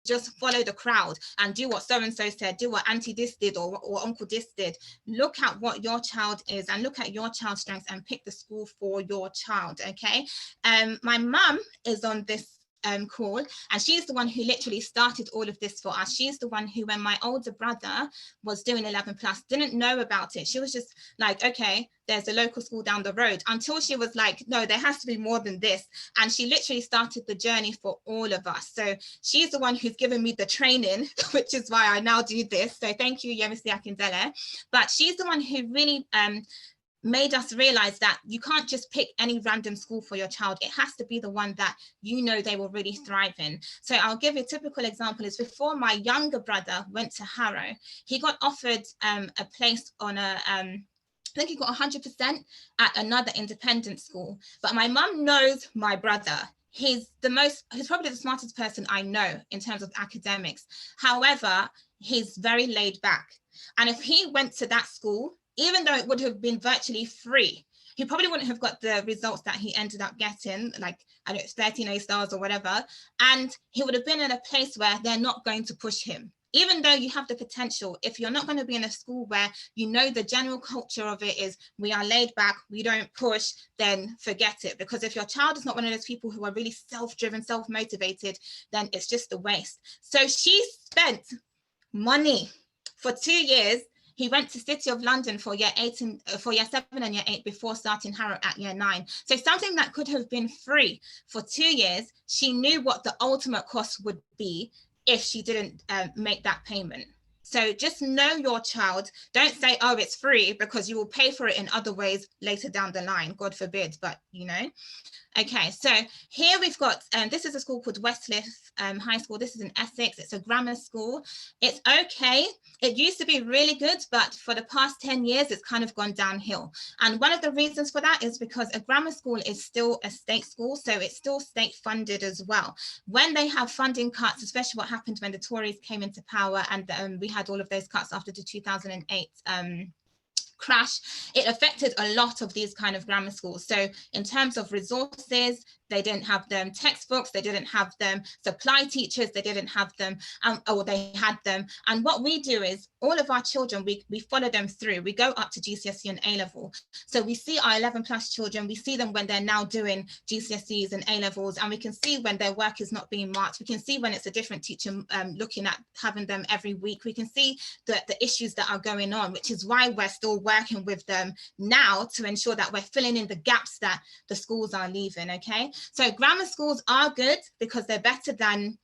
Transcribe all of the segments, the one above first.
just follow the crowd and do what so-and-so said, do what auntie this did or uncle this did. Look at what your child is and look at your child's strengths and pick the school for your child, okay? My mum is on this call, and she's the one who literally started all of this for us. She's the one who, when my older brother was doing 11 plus, didn't know about it. She was just like, okay, there's a local school down the road, until she was like, no, there has to be more than this. And she literally started the journey for all of us. So she's the one who's given me the training, which is why I now do this. So thank you, Yemisi Akindele. But she's the one who really made us realize that you can't just pick any random school for your child. It has to be the one that you know they will really thrive in. So I'll give you a typical example. Is before my younger brother went to Harrow, he got offered a place on I think he got 100% at another independent school. But my mum knows my brother. He's probably the smartest person I know in terms of academics. However, he's very laid back. And if he went to that school, even though it would have been virtually free, he probably wouldn't have got the results that he ended up getting, like, I don't know, 13 A stars or whatever. And he would have been in a place where they're not going to push him. Even though you have the potential, if you're not going to be in a school where you know the general culture of it is we are laid back, we don't push, then forget it. Because if your child is not one of those people who are really self-driven, self-motivated, then it's just a waste. So she spent money for 2 years. He went to City of London for year 7 and year 8 before starting Harrow at year 9. So something that could have been free for 2 years, she knew what the ultimate cost would be if she didn't make that payment. So just know your child. Don't say, oh, it's free, because you will pay for it in other ways later down the line, God forbid, but you know. Okay, so here we've got, this is a school called Westcliff High School. This is in Essex. It's a grammar school. It's okay. It used to be really good, but for the past 10 years, it's kind of gone downhill. And one of the reasons for that is because a grammar school is still a state school, so it's still state funded as well. When they have funding cuts, especially what happened when the Tories came into power and we had all of those cuts after the 2008 crash, it affected a lot of these kind of grammar schools. So in terms of resources, they didn't have them. Textbooks, they didn't have them. Supply teachers, they didn't have them, or they had them. And what we do is all of our children, we follow them through. We go up to GCSE and A-level. So we see our 11 plus children, we see them when they're now doing GCSEs and A-levels, and we can see when their work is not being marked. We can see when it's a different teacher looking at having them every week. We can see the issues that are going on, which is why we're still working with them now to ensure that we're filling in the gaps that the schools are leaving, okay? So grammar schools are good because they're better than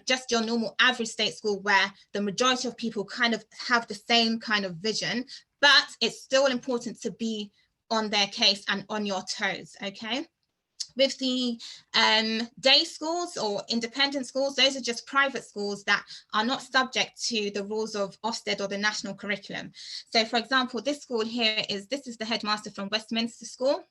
just your normal average state school where the majority of people kind of have the same kind of vision, but it's still important to be on their case and on your toes, okay? With the day schools or independent schools, those are just private schools that are not subject to the rules of Ofsted or the national curriculum. So for example, this school here this is the headmaster from Westminster School,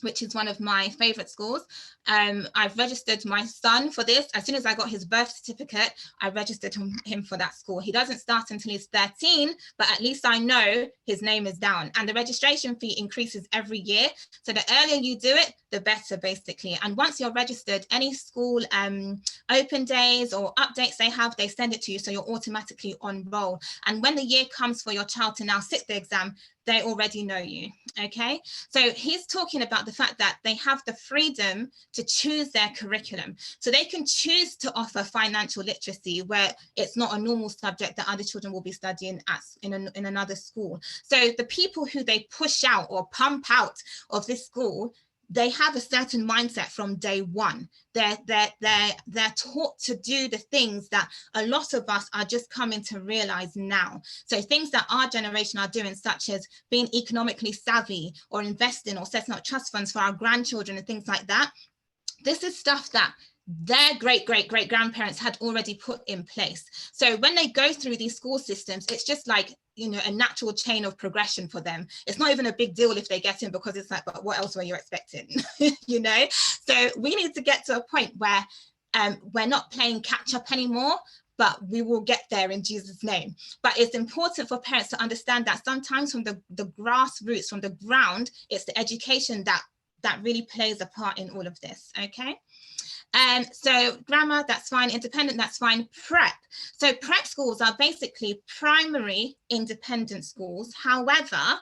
which is one of my favorite schools. I've registered my son for this. As soon as I got his birth certificate, I registered him for that school. He doesn't start until he's 13, but at least I know his name is down. And the registration fee increases every year. So the earlier you do it, the better, basically. And once you're registered, any school open days or updates they send it to you, so you're automatically on roll. And when the year comes for your child to now sit the exam, they already know you, okay? So he's talking about the fact that they have the freedom to choose their curriculum. So they can choose to offer financial literacy where it's not a normal subject that other children will be studying in another school. So the people who they push out or pump out of this school, they have a certain mindset from day one. They're taught to do the things that a lot of us are just coming to realize now. So things that our generation are doing, such as being economically savvy or investing or setting up trust funds for our grandchildren and things like that. This is stuff that their great-great-great-grandparents had already put in place. So when they go through these school systems, it's just like, you know, a natural chain of progression for them. It's not even a big deal if they get in, because it's like, but what else were you expecting? You know? So we need to get to a point where we're not playing catch up anymore, but we will get there in Jesus' name. But it's important for parents to understand that sometimes from the grassroots, from the ground, it's the education that really plays a part in all of this, okay? So grammar, that's fine. Independent, that's fine. Prep. So prep schools are basically primary independent schools. However,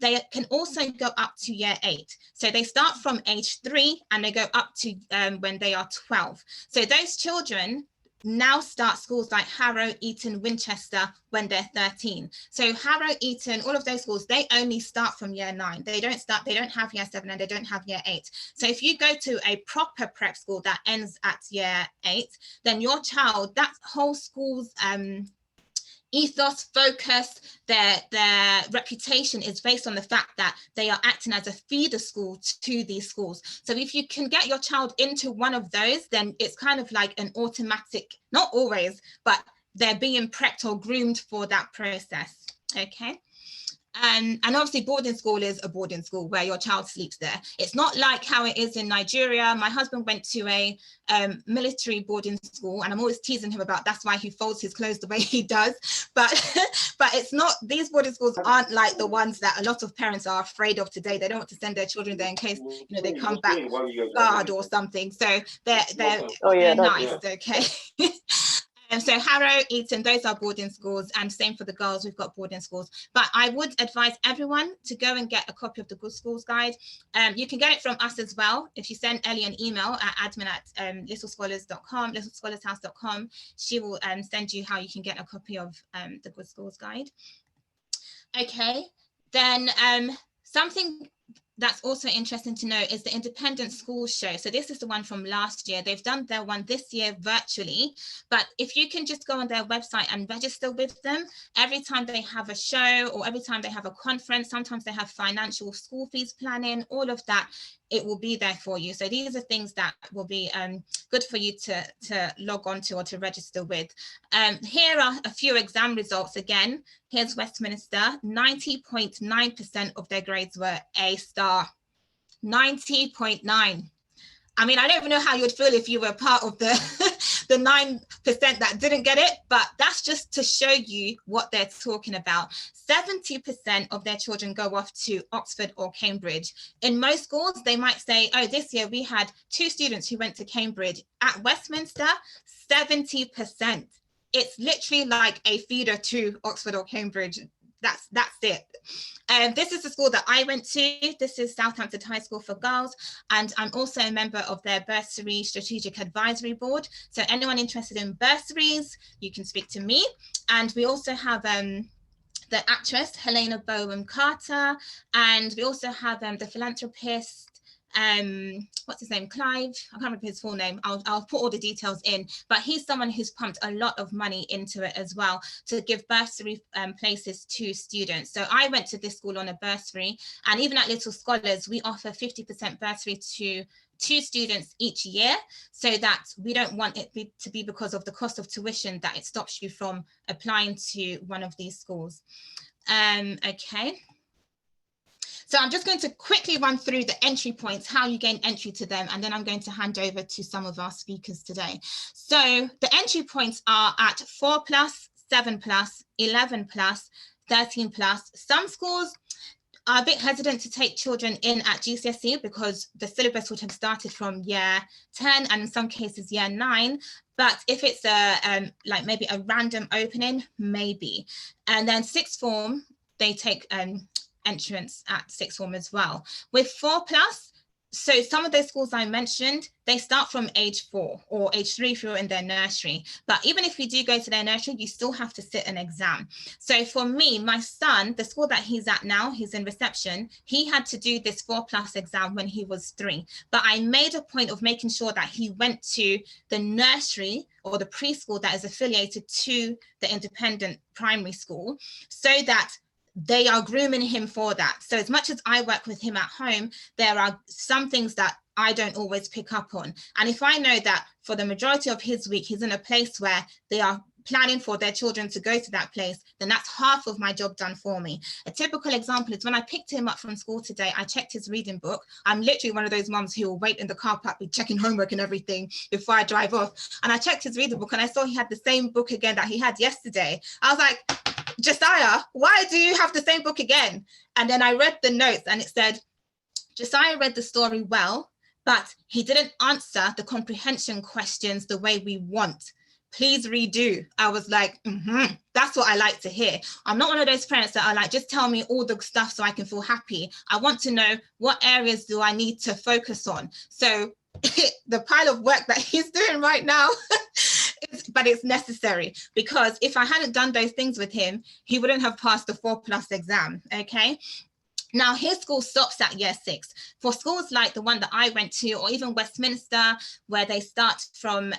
they can also go up to year 8. So they start from age 3 and they go up to when they are 12. So those children now start schools like Harrow, Eton, Winchester when they're 13. So Harrow, Eton, all of those schools, they only start from year 9. They don't have year 7 and they don't have year 8. So if you go to a proper prep school that ends at year 8, then your child, that whole school's ethos, focus, their reputation is based on the fact that they are acting as a feeder school to these schools. So if you can get your child into one of those, then it's kind of like an automatic, not always, but they're being prepped or groomed for that process. Okay. And obviously boarding school is a boarding school where your child sleeps there. It's not like how it is in Nigeria. My husband went to a military boarding school, and I'm always teasing him about that's why he folds his clothes the way he does. But but it's not, these boarding schools aren't like the ones that a lot of parents are afraid of today. They don't want to send their children there in case, you know, they come back scarred or something. So they're nice, okay. And so Harrow, Eton, those are boarding schools, and same for the girls, we've got boarding schools. But I would advise everyone to go and get a copy of the Good Schools Guide. You can get it from us as well. If you send Ellie an email at admin@littlescholars.com, littlescholarshouse.com, she will send you how you can get a copy of the Good Schools Guide. Okay, then something that's also interesting to know is the Independent Schools Show. So this is the one from last year. They've done their one this year virtually, but if you can just go on their website and register with them, every time they have a show or every time they have a conference, sometimes they have financial school fees planning, all of that, it will be there for you. So these are things that will be good for you to log on to or to register with. Here are a few exam results again. Here's Westminster, 90.9% of their grades were A star, 90.9. I mean, I don't even know how you would feel if you were part of the 9% that didn't get it, but that's just to show you what they're talking about. 70% of their children go off to Oxford or Cambridge. In most schools, they might say, oh, this year we had 2 students who went to Cambridge. At Westminster, 70%. It's literally like a feeder to Oxford or Cambridge. That's it. This is the school that I went to. This is Southampton High School for Girls, and I'm also a member of their Bursary Strategic Advisory Board. So anyone interested in bursaries, you can speak to me. And we also have the actress Helena Bonham Carter, and we also have the philanthropist, what's his name, Clive, I can't remember his full name. I'll put all the details in, but he's someone who's pumped a lot of money into it as well to give bursary places to students. So I went to this school on a bursary, and even at Little Scholars, we offer 50% bursary to 2 students each year, so that we don't want it to be because of the cost of tuition that it stops you from applying to one of these schools. Okay. So I'm just going to quickly run through the entry points, how you gain entry to them, and then I'm going to hand over to some of our speakers today. So the entry points are at 4+, 7+, 11+, 13+. Some schools are a bit hesitant to take children in at GCSE because the syllabus would have started from year 10 and in some cases year 9. But if it's a like maybe a random opening, maybe. And then sixth form, they take entrance at sixth form as well. With 4+, so some of those schools I mentioned, they start from age 4 or age 3 if you're in their nursery. But even if you do go to their nursery, you still have to sit an exam. So for me, my son, the school that he's at now, he's in reception, he had to do this 4+ exam when he was 3. But I made a point of making sure that he went to the nursery or the preschool that is affiliated to the independent primary school, so that they are grooming him for that. So as much as I work with him at home, there are some things that I don't always pick up on. And if I know that for the majority of his week, he's in a place where they are planning for their children to go to that place, then that's half of my job done for me. A typical example is when I picked him up from school today, I checked his reading book. I'm literally one of those moms who will wait in the car park, be checking homework and everything before I drive off. And I checked his reading book and I saw he had the same book again that he had yesterday. I was like, Josiah, why do you have the same book again? And then I read the notes and it said, Josiah read the story well, but he didn't answer the comprehension questions the way we want. Please redo. I was like, that's what I like to hear. I'm not one of those parents that are like, just tell me all the stuff so I can feel happy. I want to know what areas do I need to focus on. So the pile of work that he's doing right now, but it's necessary, because if I hadn't done those things with him, he wouldn't have passed the 4+ exam, okay? Now, his school stops at year 6. For schools like the one that I went to, or even Westminster, where they start from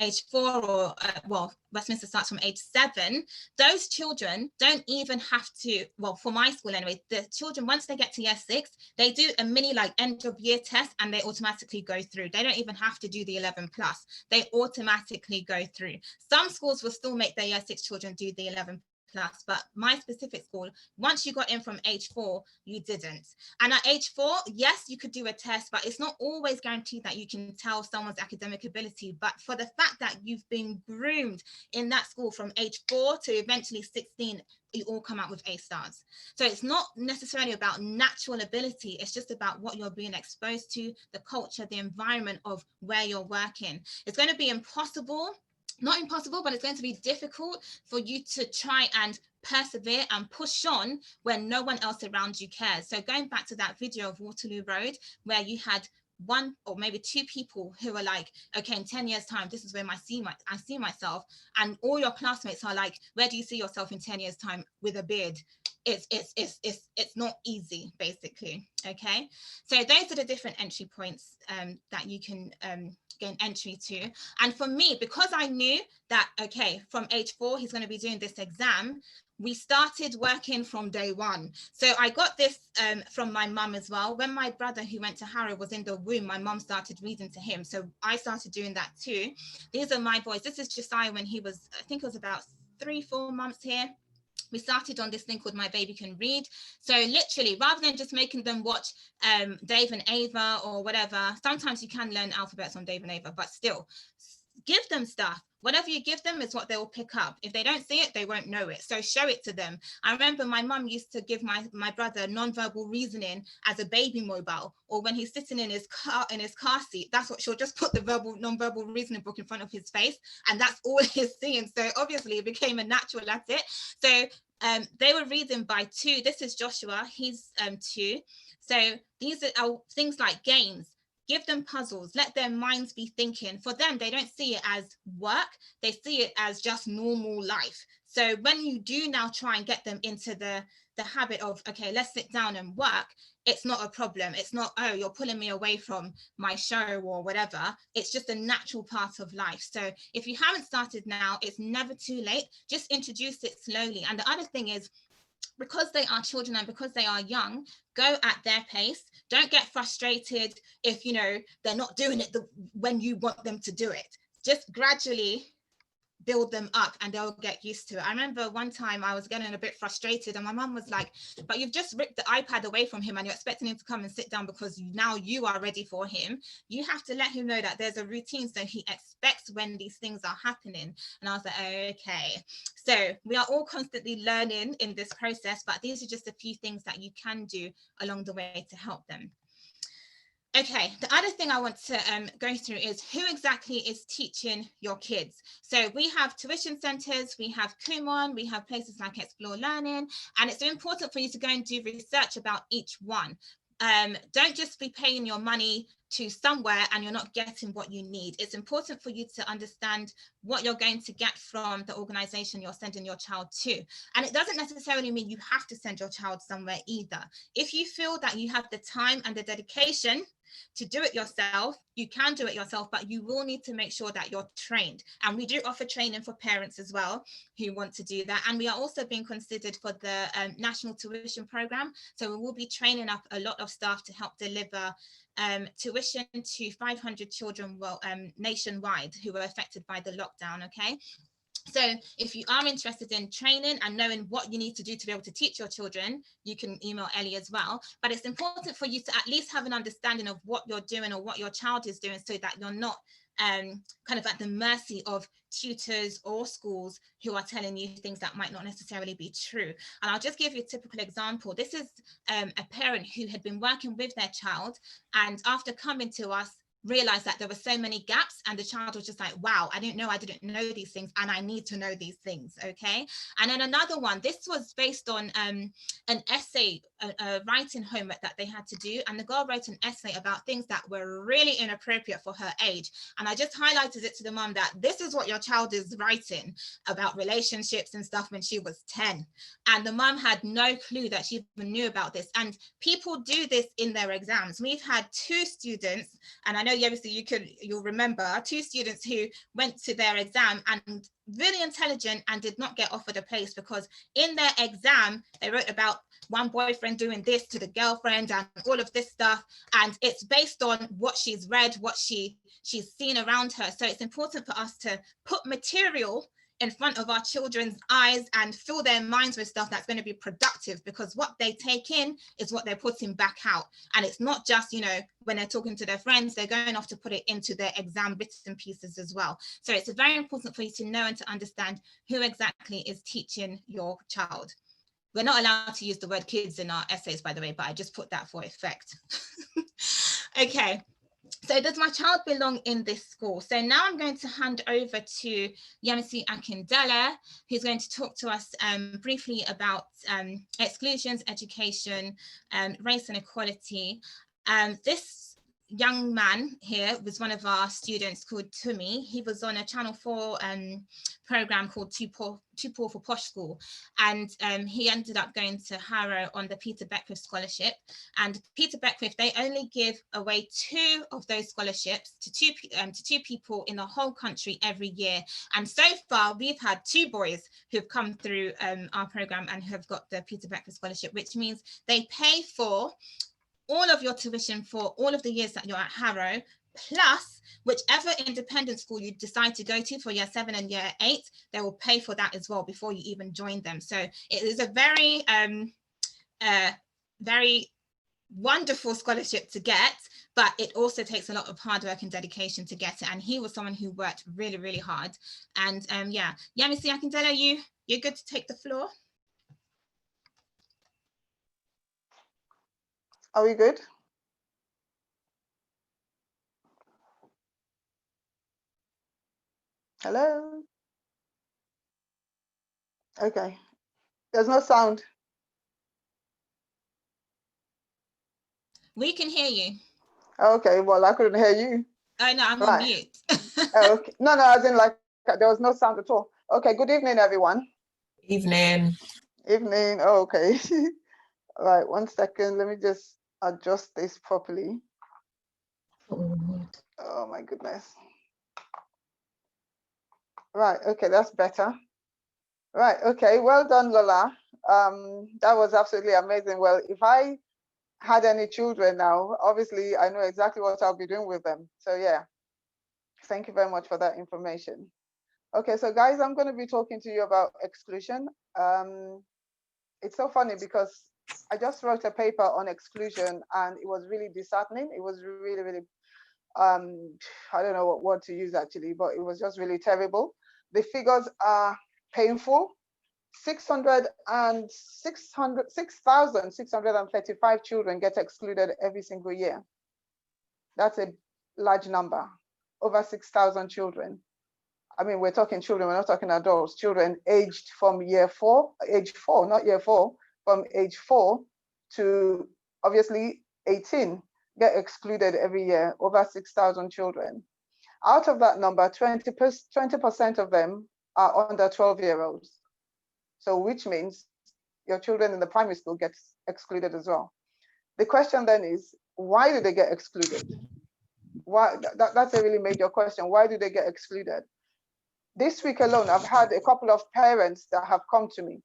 age 4, or Westminster starts from age 7, those children don't even have to, well, for my school anyway, the children, once they get to year 6, they do a mini like end of year test and they automatically go through. They don't even have to do the 11+. They automatically go through. Some schools will still make their year 6 children do the 11+, but my specific school, once you got in from age 4, you didn't. And at age 4, yes, you could do a test, but it's not always guaranteed that you can tell someone's academic ability. But for the fact that you've been groomed in that school from age 4 to eventually 16, you all come out with A stars. So it's not necessarily about natural ability. It's just about what you're being exposed to, the culture, the environment of where you're working. It's going to be impossible, not impossible, but it's going to be difficult for you to try and persevere and push on when no one else around you cares. So going back to that video of Waterloo Road, where you had one or maybe 2 people who are like, okay, in 10 years time, this is where I see myself, and all your classmates are like, where do you see yourself in 10 years time with a beard? It's not easy, basically. Okay, so those are the different entry points that you can gain entry to. And for me, because I knew that, okay, from age 4 he's going to be doing this exam, we started working from day 1. So I got this from my mum as well. When my brother who went to Harrow was in the womb, my mum started reading to him, so I started doing that too. These are my boys. This is Josiah when he was, I think it was about 3-4 months here. We started on this thing called My Baby Can Read. So literally, rather than just making them watch Dave and Ava or whatever, sometimes you can learn alphabets on Dave and Ava, but still, give them stuff. Whatever you give them is what they will pick up. If they don't see it, they won't know it. So show it to them. I remember my mum used to give my brother non-verbal reasoning as a baby mobile, or when he's sitting in his car seat, that's what she'll just put the non-verbal reasoning book in front of his face, and that's all he's seeing. So obviously it became a natural at it. So they were reading by 2. This is Joshua, he's 2. So these are things like games. Give them puzzles, let their minds be thinking. For them, they don't see it as work, they see it as just normal life. So when you do now try and get them into the habit of, okay, let's sit down and work, it's not a problem. It's not, oh, you're pulling me away from my show or whatever. It's just a natural part of life. So if you haven't started now, it's never too late. Just introduce it slowly. And the other thing is, because they are children and because they are young, go at their pace. Don't get frustrated if, you know, they're not doing it when you want them to do it. Just gradually build them up and they'll get used to it. I remember one time I was getting a bit frustrated and my mum was like, but you've just ripped the iPad away from him and you're expecting him to come and sit down because now you are ready for him. You have to let him know that there's a routine so he expects when these things are happening. And I was like, okay. So we are all constantly learning in this process, but these are just a few things that you can do along the way to help them. Okay, the other thing I want to go through is who exactly is teaching your kids. So we have tuition centres, we have Kumon, we have places like Explore Learning, and it's important for you to go and do research about each one. Don't just be paying your money to somewhere and you're not getting what you need. It's important for you to understand what you're going to get from the organization you're sending your child to. And it doesn't necessarily mean you have to send your child somewhere either. If you feel that you have the time and the dedication to do it yourself, you can do it yourself, but you will need to make sure that you're trained. And we do offer training for parents as well who want to do that. And we are also being considered for the National Tuition Programme. So we will be training up a lot of staff to help deliver tuition to 500 children nationwide who were affected by the lockdown, okay? So if you are interested in training and knowing what you need to do to be able to teach your children, you can email Ellie as well. But it's important for you to at least have an understanding of what you're doing or what your child is doing so that you're not kind of at the mercy of tutors or schools who are telling you things that might not necessarily be true. And I'll just give you a typical example. This is a parent who had been working with their child, and after coming to us, realized that there were so many gaps, and the child was just like, wow, I didn't know these things, and I need to know these things. Okay. And then another one, this was based on an essay, a writing homework that they had to do, and the girl wrote an essay about things that were really inappropriate for her age. And I just highlighted it to the mom that this is what your child is writing about relationships and stuff when she was 10. And the mom had no clue that she even knew about this. And people do this in their exams. We've had 2 students, and I know obviously you'll remember 2 students who went to their exam and really intelligent and did not get offered a place because in their exam they wrote about one boyfriend doing this to the girlfriend and all of this stuff, and it's based on what she's read, what she's seen around her. So it's important for us to put material in front of our children's eyes and fill their minds with stuff that's going to be productive, because what they take in is what they're putting back out. And it's not just, when they're talking to their friends, they're going off to put it into their exam bits and pieces as well. So it's very important for you to know and to understand who exactly is teaching your child. We're not allowed to use the word kids in our essays, by the way, but I just put that for effect. Okay. So does my child belong in this school? So now I'm going to hand over to Yemisi Akindele, who's going to talk to us briefly about exclusions, education, race and equality. This young man here was one of our students called Tumi. He was on a Channel 4 program called Too Poor for Posh School, and he ended up going to Harrow on the Peter Beckwith Scholarship. And Peter Beckwith, they only give away 2 of those scholarships to two people in the whole country every year. And so far, we've had 2 boys who've come through our program and who have got the Peter Beckwith Scholarship, which means they pay for all of your tuition for all of the years that you're at Harrow, plus whichever independent school you decide to go to for year 7 and year 8, they will pay for that as well before you even join them. So it is a very wonderful scholarship to get, but it also takes a lot of hard work and dedication to get it. And he was someone who worked really, really hard. And yeah, Yemisi Akindele, you're good to take the floor. Are we good? Hello? Okay. There's no sound. We can hear you. Okay, well, I couldn't hear you. Oh, no, I'm on mute. Okay. No, as in like there was no sound at all. Okay, good evening, everyone. Evening. Evening, oh, okay. All right, 1 second. Let me just adjust this properly. Oh my goodness. Right, okay, that's better. Right, okay, well done, Lola. That was absolutely amazing. Well, if I had any children now, obviously I know exactly what I'll be doing with them. So yeah, thank you very much for that information. Okay, so guys, I'm going to be talking to you about exclusion. It's so funny because I just wrote a paper on exclusion and it was really disheartening. It was really, really, I don't know what word to use actually, but it was just really terrible. The figures are painful. 6,635 children get excluded every single year. That's a large number, over 6,000 children. I mean, we're talking children, we're not talking adults, children aged from age 4, not year 4, from age 4 to obviously 18 get excluded every year, over 6,000 children. Out of that number, 20% of them are under 12-year-olds. So which means your children in the primary school get excluded as well. The question then is, why do they get excluded? Why? That's a really major question. Why do they get excluded? This week alone, I've had a couple of parents that have come to me.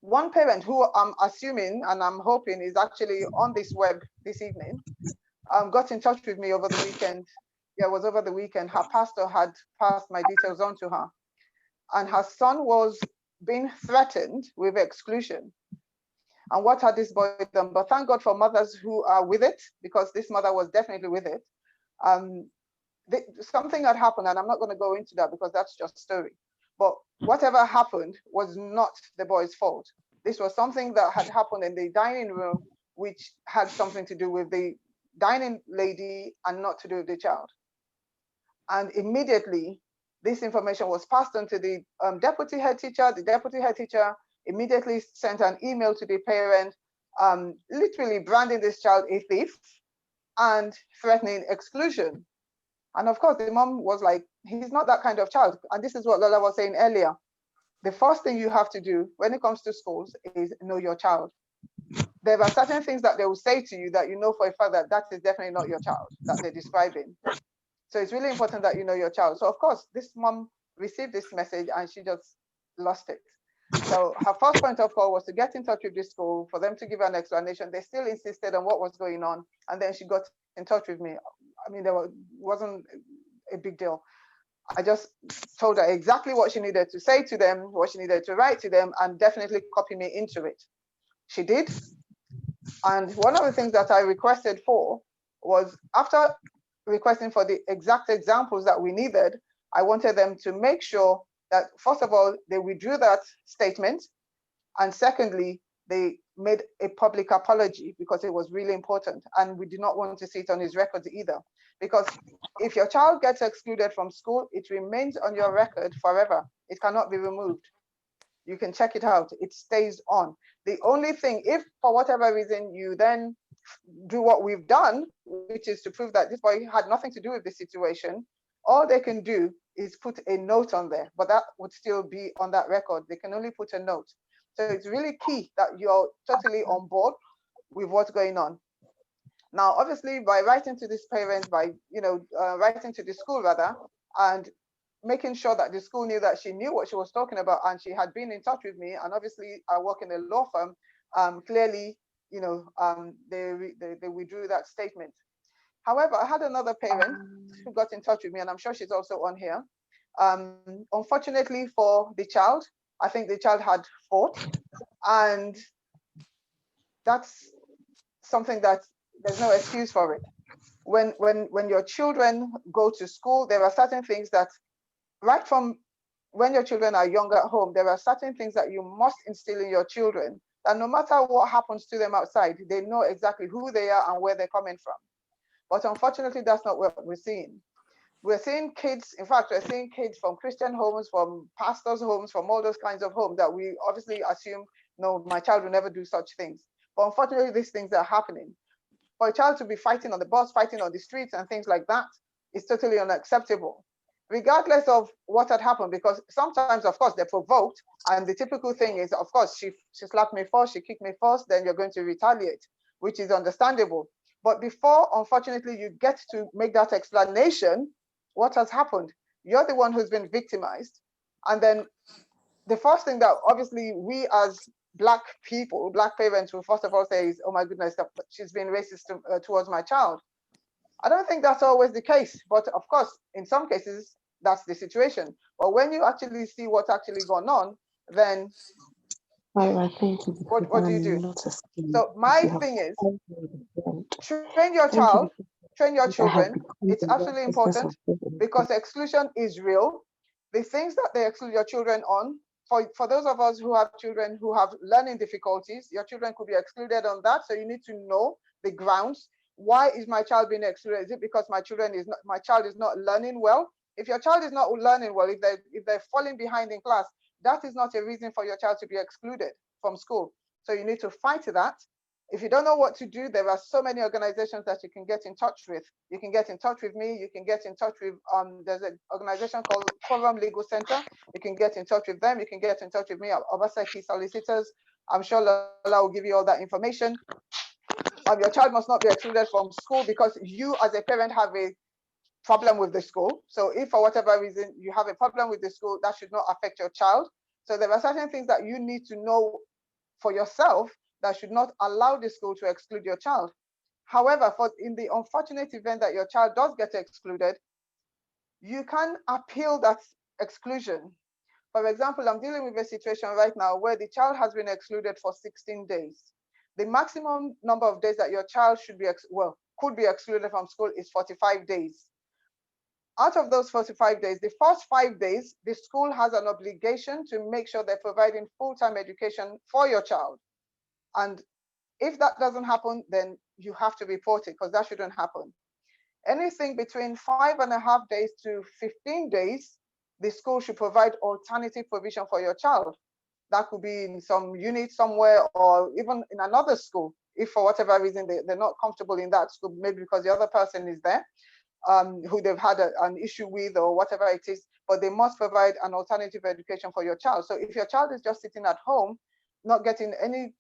One parent who I'm assuming and I'm hoping is actually on this web this evening, got in touch with me over the weekend. Yeah, it was over the weekend. Her pastor had passed my details on to her. And her son was being threatened with exclusion. And what had this boy done? But thank God for mothers who are with it, because this mother was definitely with it. something had happened, and I'm not going to go into that because that's just story. But whatever happened was not the boy's fault. This was something that had happened in the dining room, which had something to do with the dining lady and not to do with the child. And immediately, this information was passed on to the deputy head teacher. The deputy head teacher immediately sent an email to the parent, literally branding this child a thief and threatening exclusion. And of course, the mom was like, he's not that kind of child. And this is what Lola was saying earlier. The first thing you have to do when it comes to schools is know your child. There are certain things that they will say to you that you know for a fact that that is definitely not your child that they're describing. So it's really important that you know your child. So of course, this mom received this message and she just lost it. So her first point of call was to get in touch with the school for them to give her an explanation. They still insisted on what was going on. And then she got in touch with me. I mean, wasn't a big deal. I just told her exactly what she needed to say to them, what she needed to write to them, and definitely copy me into it. She did. And one of the things that I requested for was, after requesting for the exact examples that we needed, I wanted them to make sure that, first of all, they withdrew that statement. And secondly, they made a public apology, because it was really important. And we do not want to see it on his records either. Because if your child gets excluded from school, it remains on your record forever. It cannot be removed. You can check it out. It stays on. The only thing, if for whatever reason you then do what we've done, which is to prove that this boy had nothing to do with the situation, all they can do is put a note on there, but that would still be on that record. They can only put a note. So it's really key that you're totally on board with what's going on. Now, obviously, by writing to this parent, by writing to the school rather, and making sure that the school knew that she knew what she was talking about and she had been in touch with me, and obviously I work in a law firm, clearly, they withdrew that statement. However, I had another parent who got in touch with me, and I'm sure she's also on here. Unfortunately for the child, I think the child had fought, and that's something that there's no excuse for it. When your children go to school, there are certain things that, right from when your children are young at home, there are certain things that you must instill in your children, that no matter what happens to them outside, they know exactly who they are and where they're coming from. But unfortunately, that's not what we're seeing. We're seeing kids, in fact, we're seeing kids from Christian homes, from pastors' homes, from all those kinds of homes that we obviously assume, no, my child will never do such things. But unfortunately, these things are happening. For a child to be fighting on the bus, fighting on the streets and things like that is totally unacceptable, regardless of what had happened, because sometimes, of course, they're provoked. And the typical thing is, of course, she slapped me first, she kicked me first, then you're going to retaliate, which is understandable. But before, unfortunately, you get to make that explanation, what has happened? You're the one who's been victimized. And then the first thing that obviously we as Black people, Black parents, will first of all say is, oh my goodness, she's been racist towards my child. I don't think that's always the case, but of course, in some cases, that's the situation. But when you actually see what's actually gone on, then what do you do? So my thing is, train your child, train your children. It's absolutely important, because exclusion is real. The things that they exclude your children on, for those of us who have children who have learning difficulties, your children could be excluded on that. So you need to know the grounds. Why is my child being excluded? Is it because my child is not learning well? If your child is not learning well, if they're falling behind in class, that is not a reason for your child to be excluded from school. So you need to fight that. If you don't know what to do, there are so many organizations that you can get in touch with. You can get in touch with me. You can get in touch with, there's an organization called Quorum Legal Center. You can get in touch with them. You can get in touch with me at Obaseki Solicitors. I'm sure Lola will give you all that information. Your child must not be excluded from school because you as a parent have a problem with the school. So if for whatever reason you have a problem with the school, that should not affect your child. So there are certain things that you need to know for yourself that should not allow the school to exclude your child. However, in the unfortunate event that your child does get excluded, you can appeal that exclusion. For example, I'm dealing with a situation right now where the child has been excluded for 16 days. The maximum number of days that your child could be excluded from school is 45 days. Out of those 45 days, the first 5 days, the school has an obligation to make sure they're providing full-time education for your child. And if that doesn't happen, then you have to report it, because that shouldn't happen. Anything between 5.5 days to 15 days, the school should provide alternative provision for your child. That could be in some unit somewhere, or even in another school. If for whatever reason they're not comfortable in that school, maybe because the other person is there, who they've had an issue with or whatever it is, but they must provide an alternative education for your child. So if your child is just sitting at home, not getting any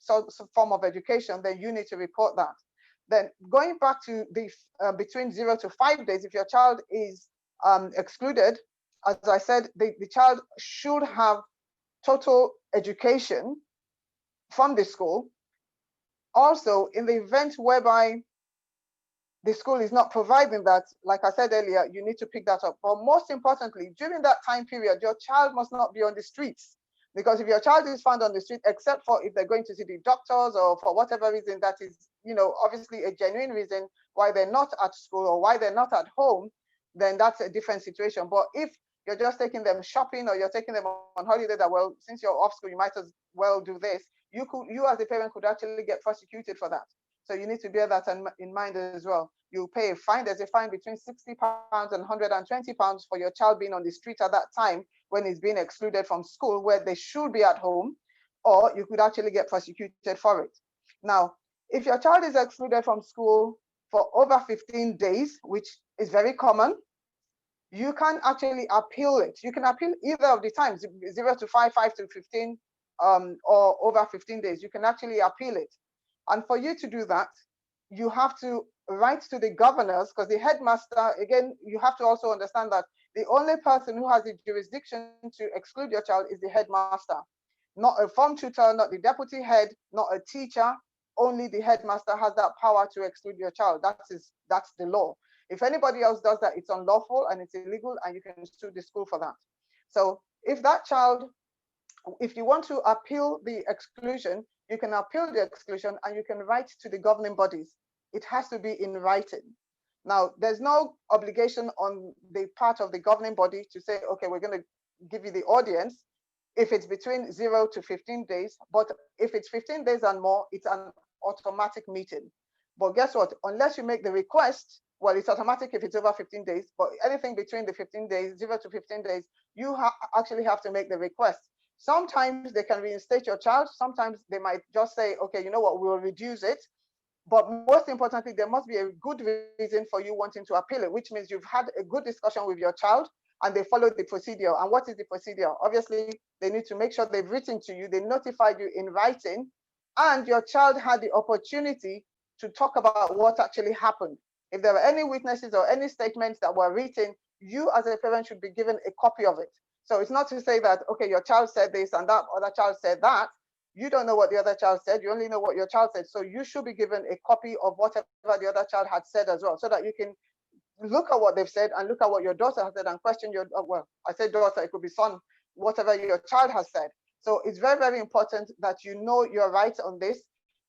form of education, then you need to report that. Then going back to the between 0 to 5 days, if your child is excluded, as I said, the child should have total education from the school. Also, in the event whereby the school is not providing that, like I said earlier, you need to pick that up. But most importantly, during that time period, your child must not be on the streets. Because if your child is found on the street, except for if they're going to see the doctors or for whatever reason that is, obviously a genuine reason why they're not at school or why they're not at home, then that's a different situation. But if you're just taking them shopping or you're taking them on holiday, that, well, since you're off school, you might as well do this. You as a parent could actually get prosecuted for that. So you need to bear that in mind as well. You pay a fine. There's a fine between £60 and £120 for your child being on the street at that time when he's being excluded from school where they should be at home, or you could actually get prosecuted for it. Now, if your child is excluded from school for over 15 days, which is very common, you can actually appeal it. You can appeal either of the times, 0 to 5, 5 to 15, or over 15 days. You can actually appeal it. And for you to do that, you have to write to the governors, because the headmaster, again, you have to also understand that the only person who has the jurisdiction to exclude your child is the headmaster, not a form tutor, not the deputy head, not a teacher. Only the headmaster has that power to exclude your child. That's the law. If anybody else does that, it's unlawful and it's illegal, and you can sue the school for that. So if you want to appeal the exclusion, you can appeal the exclusion and you can write to the governing bodies. It has to be in writing. Now, there's no obligation on the part of the governing body to say, okay, we're going to give you the audience if it's between 0 to 15 days. But if it's 15 days and more, it's an automatic meeting. But guess what? Unless you make the request, well, it's automatic if it's over 15 days, but anything between the 15 days, 0 to 15 days, you actually have to make the request. Sometimes they can reinstate your child. Sometimes they might just say, okay, you know what, we'll reduce it. But most importantly, there must be a good reason for you wanting to appeal it, which means you've had a good discussion with your child and they followed the procedure. And what is the procedure? Obviously, they need to make sure they've written to you, they notified you in writing, and your child had the opportunity to talk about what actually happened. If there were any witnesses or any statements that were written, you as a parent should be given a copy of it. So it's not to say that, okay, your child said this and that other child said that. You don't know what the other child said. You only know what your child said. So you should be given a copy of whatever the other child had said as well, so that you can look at what they've said and look at what your daughter has said and question your, well, I said daughter, it could be son, whatever your child has said. So it's very, very important that you know your rights on this.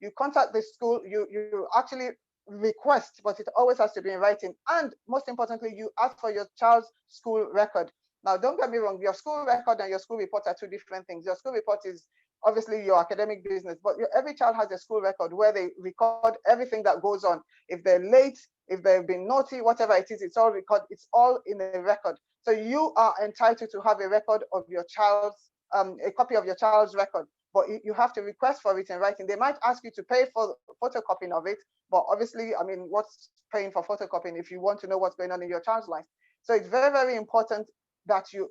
You contact the school, you actually request, but it always has to be in writing. And most importantly, you ask for your child's school record. Now, don't get me wrong, your school record and your school report are two different things. Your school report is obviously your academic business, but every child has a school record where they record everything that goes on. If they're late, if they've been naughty, whatever it is, it's all recorded, it's all in a record. So you are entitled to have a record of your child's, a copy of your child's record, but you have to request for it in writing. They might ask you to pay for photocopying of it, but obviously, I mean, what's paying for photocopying if you want to know what's going on in your child's life? So it's very, very important that you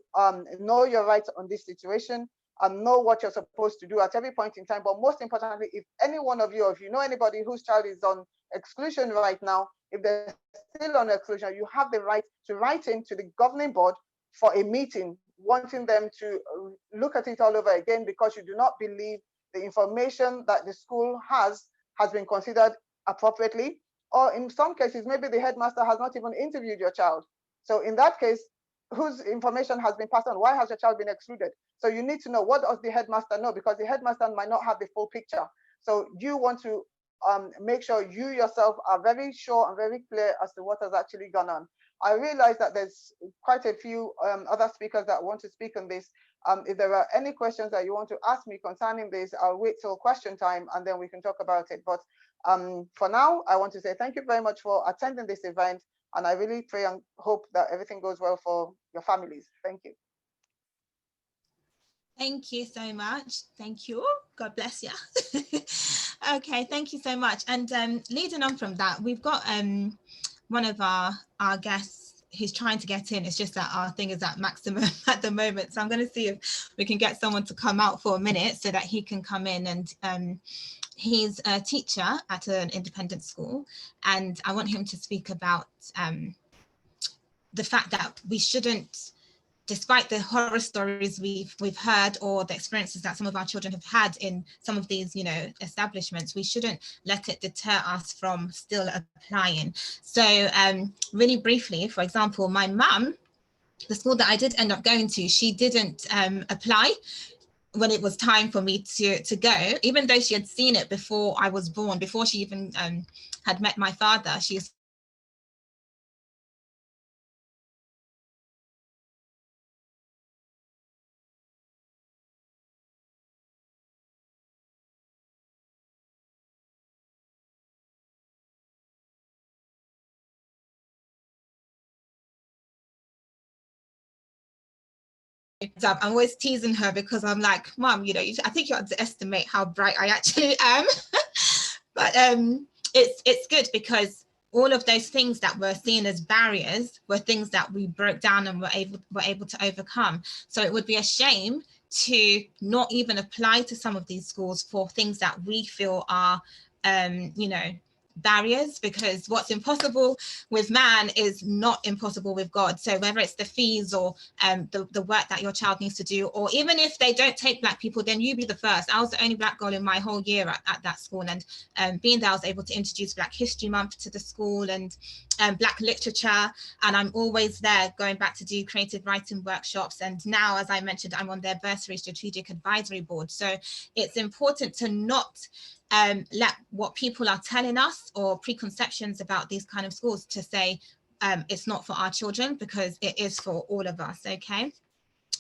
know your rights on this situation and know what you're supposed to do at every point in time. But most importantly, if any one of you, or if you know anybody whose child is on exclusion right now, if they're still on exclusion, you have the right to write into the governing board for a meeting, wanting them to look at it all over again because you do not believe the information that the school has been considered appropriately. Or in some cases, maybe the headmaster has not even interviewed your child. So in that case, whose information has been passed on? Why has your child been excluded? So you need to know, what does the headmaster know? Because the headmaster might not have the full picture. So you want to make sure you yourself are very sure and very clear as to what has actually gone on. I realize that there's quite a few other speakers that want to speak on this. If there are any questions that you want to ask me concerning this, I'll wait till question time and then we can talk about it. But for now, I want to say thank you very much for attending this event. And I really pray and hope that everything goes well for your families. Thank you. Thank you so much. Thank you. God bless you. Okay, thank you so much. And leading on from that, we've got one of our guests who's trying to get in. It's just that our thing is at maximum at the moment. So I'm going to see if we can get someone to come out for a minute so that he can come in. And he's a teacher at an independent school. And I want him to speak about the fact that we shouldn't, despite the horror stories we've heard or the experiences that some of our children have had in some of these, you know, establishments, we shouldn't let it deter us from still applying. So really briefly, for example, my mum, the school that I did end up going to, she didn't apply when it was time for me to go, even though she had seen it before I was born, before she even had met my father. She I'm always teasing her because I'm like, Mom, you know, I think you underestimate how bright I actually am. But it's good because all of those things that were seen as barriers were things that we broke down and were able to overcome. So it would be a shame to not even apply to some of these schools for things that we feel are, you know, barriers, because what's impossible with man is not impossible with God. So whether it's the fees or the work that your child needs to do, or even if they don't take Black people, then you be the first. I was the only Black girl in my whole year at that school, and being there, I was able to introduce Black History Month to the school and Black literature, and I'm always there going back to do creative writing workshops. And now, as I mentioned, I'm on their bursary strategic advisory board. So it's important to not let what people are telling us or preconceptions about these kind of schools to say it's not for our children, because it is for all of us. Okay.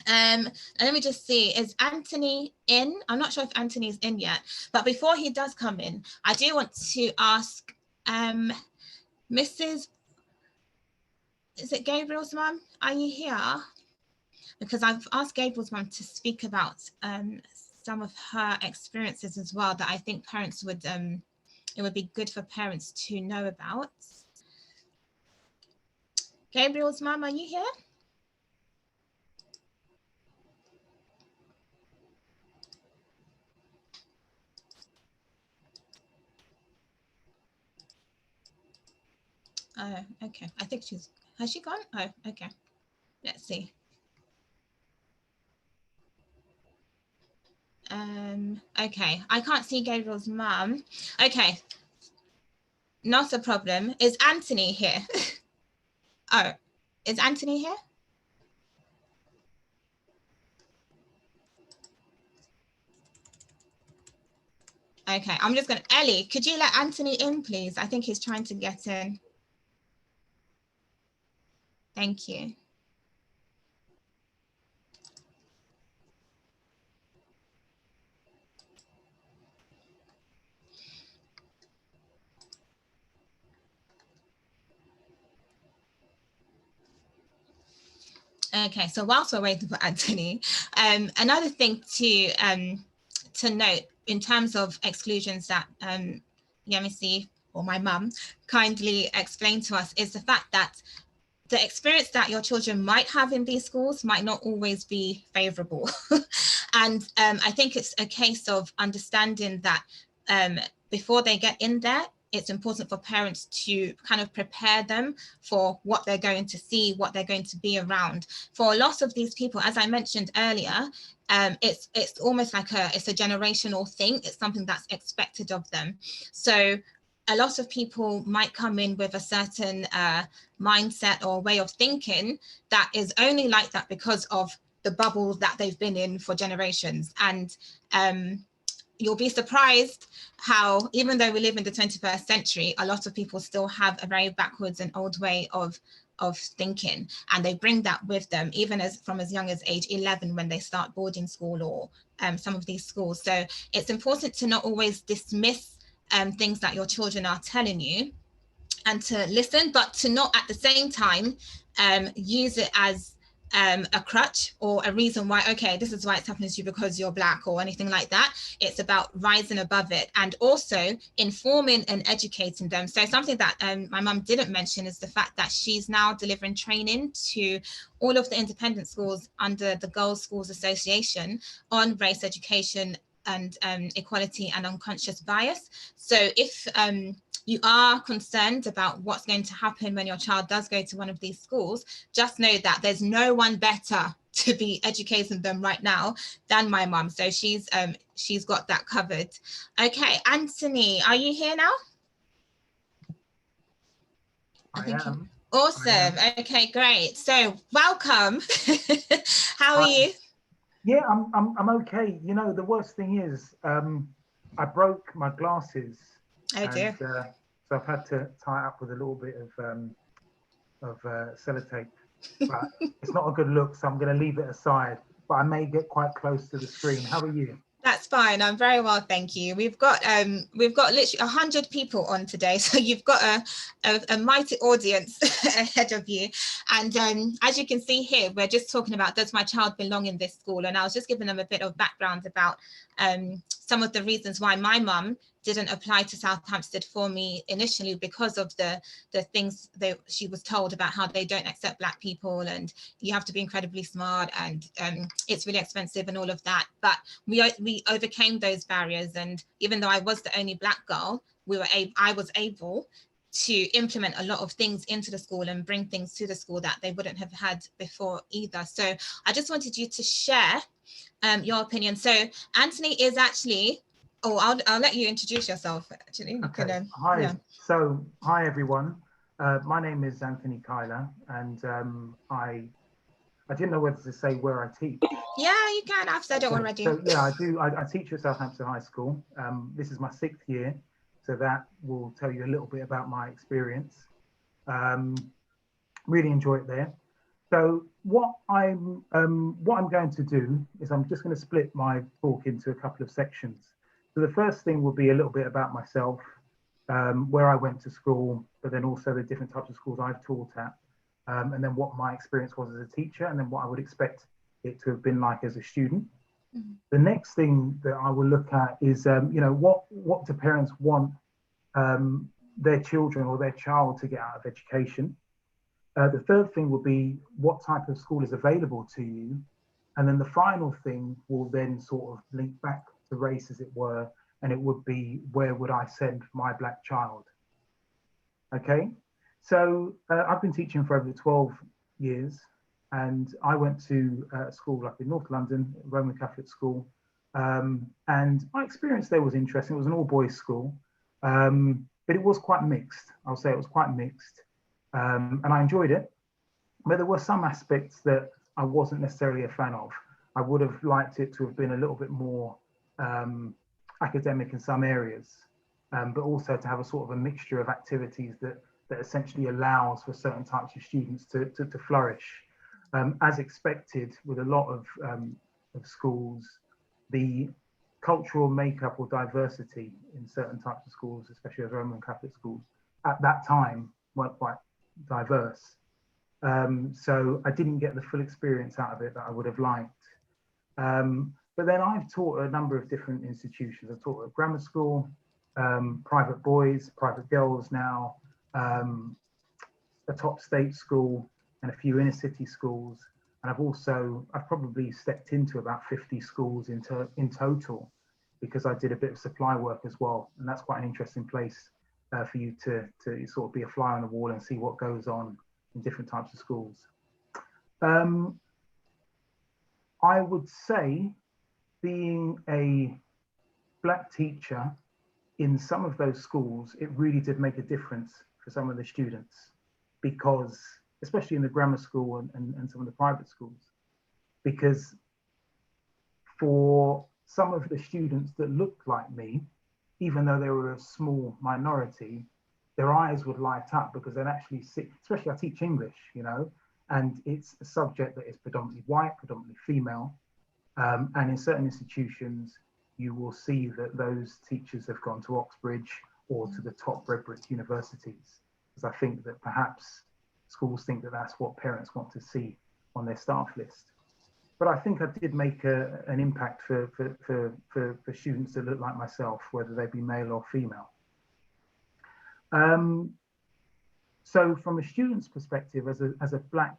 And let me just see, is Anthony in? I'm not sure if Anthony's in yet, but before he does come in, I do want to ask Mrs. Is it Gabriel's mum? Are you here? Because I've asked Gabriel's mum to speak about some of her experiences as well that I think parents would, it would be good for parents to know about. Gabriel's mum, are you here? Oh, okay. I think has she gone? Oh, okay. Let's see. Okay, I can't see Gabriel's mum. Okay, not a problem. Is Anthony here? Oh, is Anthony here? Okay, I'm just gonna, Ellie, could you let Anthony in, please? I think he's trying to get in. Thank you. Okay, so whilst we're waiting for Anthony, another thing to note in terms of exclusions that Yemisi or my mum kindly explained to us is the fact that the experience that your children might have in these schools might not always be favorable. And I think it's a case of understanding that before they get in there, it's important for parents to kind of prepare them for what they're going to see, what they're going to be around. For a lot of these people, as I mentioned earlier, it's almost like it's a generational thing. It's something that's expected of them. So a lot of people might come in with a certain mindset or way of thinking that is only like that because of the bubble that they've been in for generations. And you'll be surprised how, even though we live in the 21st century, a lot of people still have a very backwards and old way of of thinking, and they bring that with them even from as young as age 11 when they start boarding school or some of these schools. So it's important to not always dismiss things that your children are telling you, and to listen, but to not at the same time use it as a crutch or a reason why, okay, this is why it's happening to you because you're Black or anything like that. It's about rising above it and also informing and educating them. So something that my mum didn't mention is the fact that she's now delivering training to all of the independent schools under the Girls Schools Association on race education and equality and unconscious bias. So if you are concerned about what's going to happen when your child does go to one of these schools, just know that there's no one better to be educating them right now than my mum. So she's got that covered. Okay, Anthony, are you here now? I am. Awesome. Okay, great. So welcome. How are you? Yeah, I'm okay. You know, the worst thing is I broke my glasses. Oh dear. So I've had to tie it up with a little bit of sellotape, but it's not a good look, so I'm going to leave it aside. But I may get quite close to the screen. How are you? That's fine. I'm very well, thank you. We've got literally 100 people on today, so you've got a mighty audience ahead of you. And as you can see here, we're just talking about, does my child belong in this school? And I was just giving them a bit of background about some of the reasons why my mum didn't apply to South Hampstead for me initially, because of the things that she was told about how they don't accept Black people and you have to be incredibly smart and it's really expensive and all of that. But we overcame those barriers, and even though I was the only Black girl, I was able to implement a lot of things into the school and bring things to the school that they wouldn't have had before either. So I just wanted you to share your opinion. So Anthony is actually, I'll let you introduce yourself. Actually, okay. Hi. Yeah. So hi everyone. My name is Anthony Kyler, and I didn't know whether to say where I teach. Yeah, you can. I've said it already. So yeah, I do. I teach at Southampton High School. This is my 6th year, so that will tell you a little bit about my experience. Really enjoy it there. So what I'm going to do is I'm just going to split my talk into a couple of sections. So the first thing will be a little bit about myself, where I went to school, but then also the different types of schools I've taught at, and then what my experience was as a teacher, and then what I would expect it to have been like as a student. Mm-hmm. The next thing that I will look at is, you know, what do parents want their children or their child to get out of education? The third thing will be what type of school is available to you. And then the final thing will then sort of link back to race, as it were, and it would be, where would I send my Black child? Okay, so I've been teaching for over 12 years, and I went to a school up in North London, Roman Catholic school, and my experience there was interesting. It was an all-boys school, but it was quite mixed. I'll say it was quite mixed. And I enjoyed it, but there were some aspects that I wasn't necessarily a fan of. I would have liked it to have been a little bit more academic in some areas, but also to have a sort of a mixture of activities that essentially allows for certain types of students to flourish. As expected with a lot of schools, the cultural makeup or diversity in certain types of schools, especially as Roman Catholic schools, at that time weren't quite diverse. So I didn't get the full experience out of it that I would have liked. But then I've taught a number of different institutions. I've taught at grammar school, private boys, private girls now, a top state school and a few inner city schools. And I've probably stepped into about 50 schools in total, because I did a bit of supply work as well. And that's quite an interesting place for you to sort of be a fly on the wall and see what goes on in different types of schools. I would say being a Black teacher in some of those schools, it really did make a difference for some of the students, because especially in the grammar school and some of the private schools, because for some of the students that looked like me, even though they were a small minority, their eyes would light up because they'd actually see, especially I teach English, you know, and it's a subject that is predominantly white, predominantly female. And in certain institutions, you will see that those teachers have gone to Oxbridge or to the top Redbridge universities. Because I think that perhaps schools think that that's what parents want to see on their staff list. But I think I did make an impact for students that look like myself, whether they be male or female. So from a student's perspective, as a Black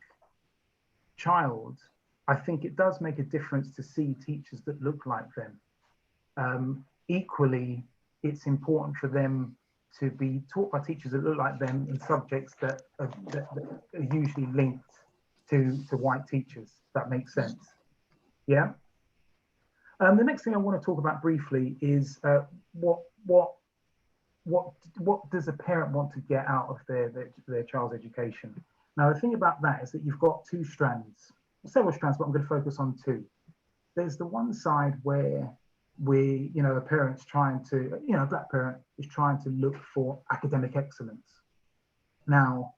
child, I think it does make a difference to see teachers that look like them. Equally, it's important for them to be taught by teachers that look like them in subjects that are usually linked to white teachers. That makes sense. Yeah. The next thing I want to talk about briefly is what does a parent want to get out of their child's education? Now, the thing about that is that you've got two strands, several strands, but I'm going to focus on two. There's the one side where a parent's trying to, a Black parent is trying to look for academic excellence. Now,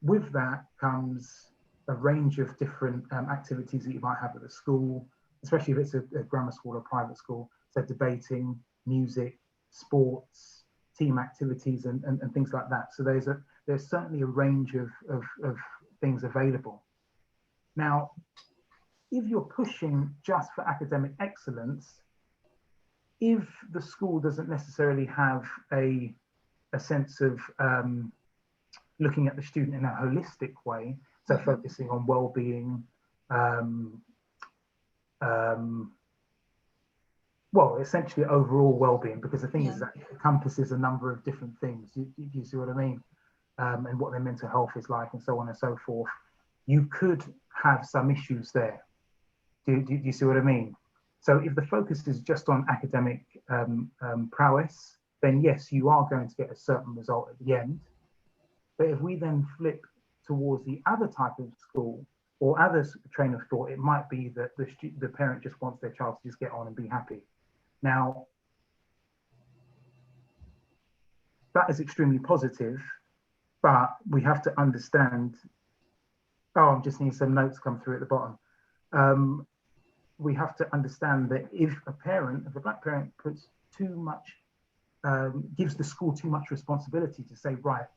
with that comes a range of different activities that you might have at the school, especially if it's a grammar school or private school. So debating, music, sports, team activities, and things like that. So there's certainly a range of things available. Now, if you're pushing just for academic excellence, if the school doesn't necessarily have a sense of looking at the student in a holistic way, so focusing on well-being, well, essentially overall well-being, because the thing is that it encompasses a number of different things. You see what I mean? And what their mental health is like, and so on and so forth. You could have some issues there. Do you see what I mean? So if the focus is just on academic prowess, then yes, you are going to get a certain result at the end. But if we then flip towards the other type of school or other train of thought, it might be that the parent just wants their child to just get on and be happy. Now, that is extremely positive, but we have to understand, I'm just needing some notes come through at the bottom. We have to understand that if a Black parent puts too much, gives the school too much responsibility to say, right,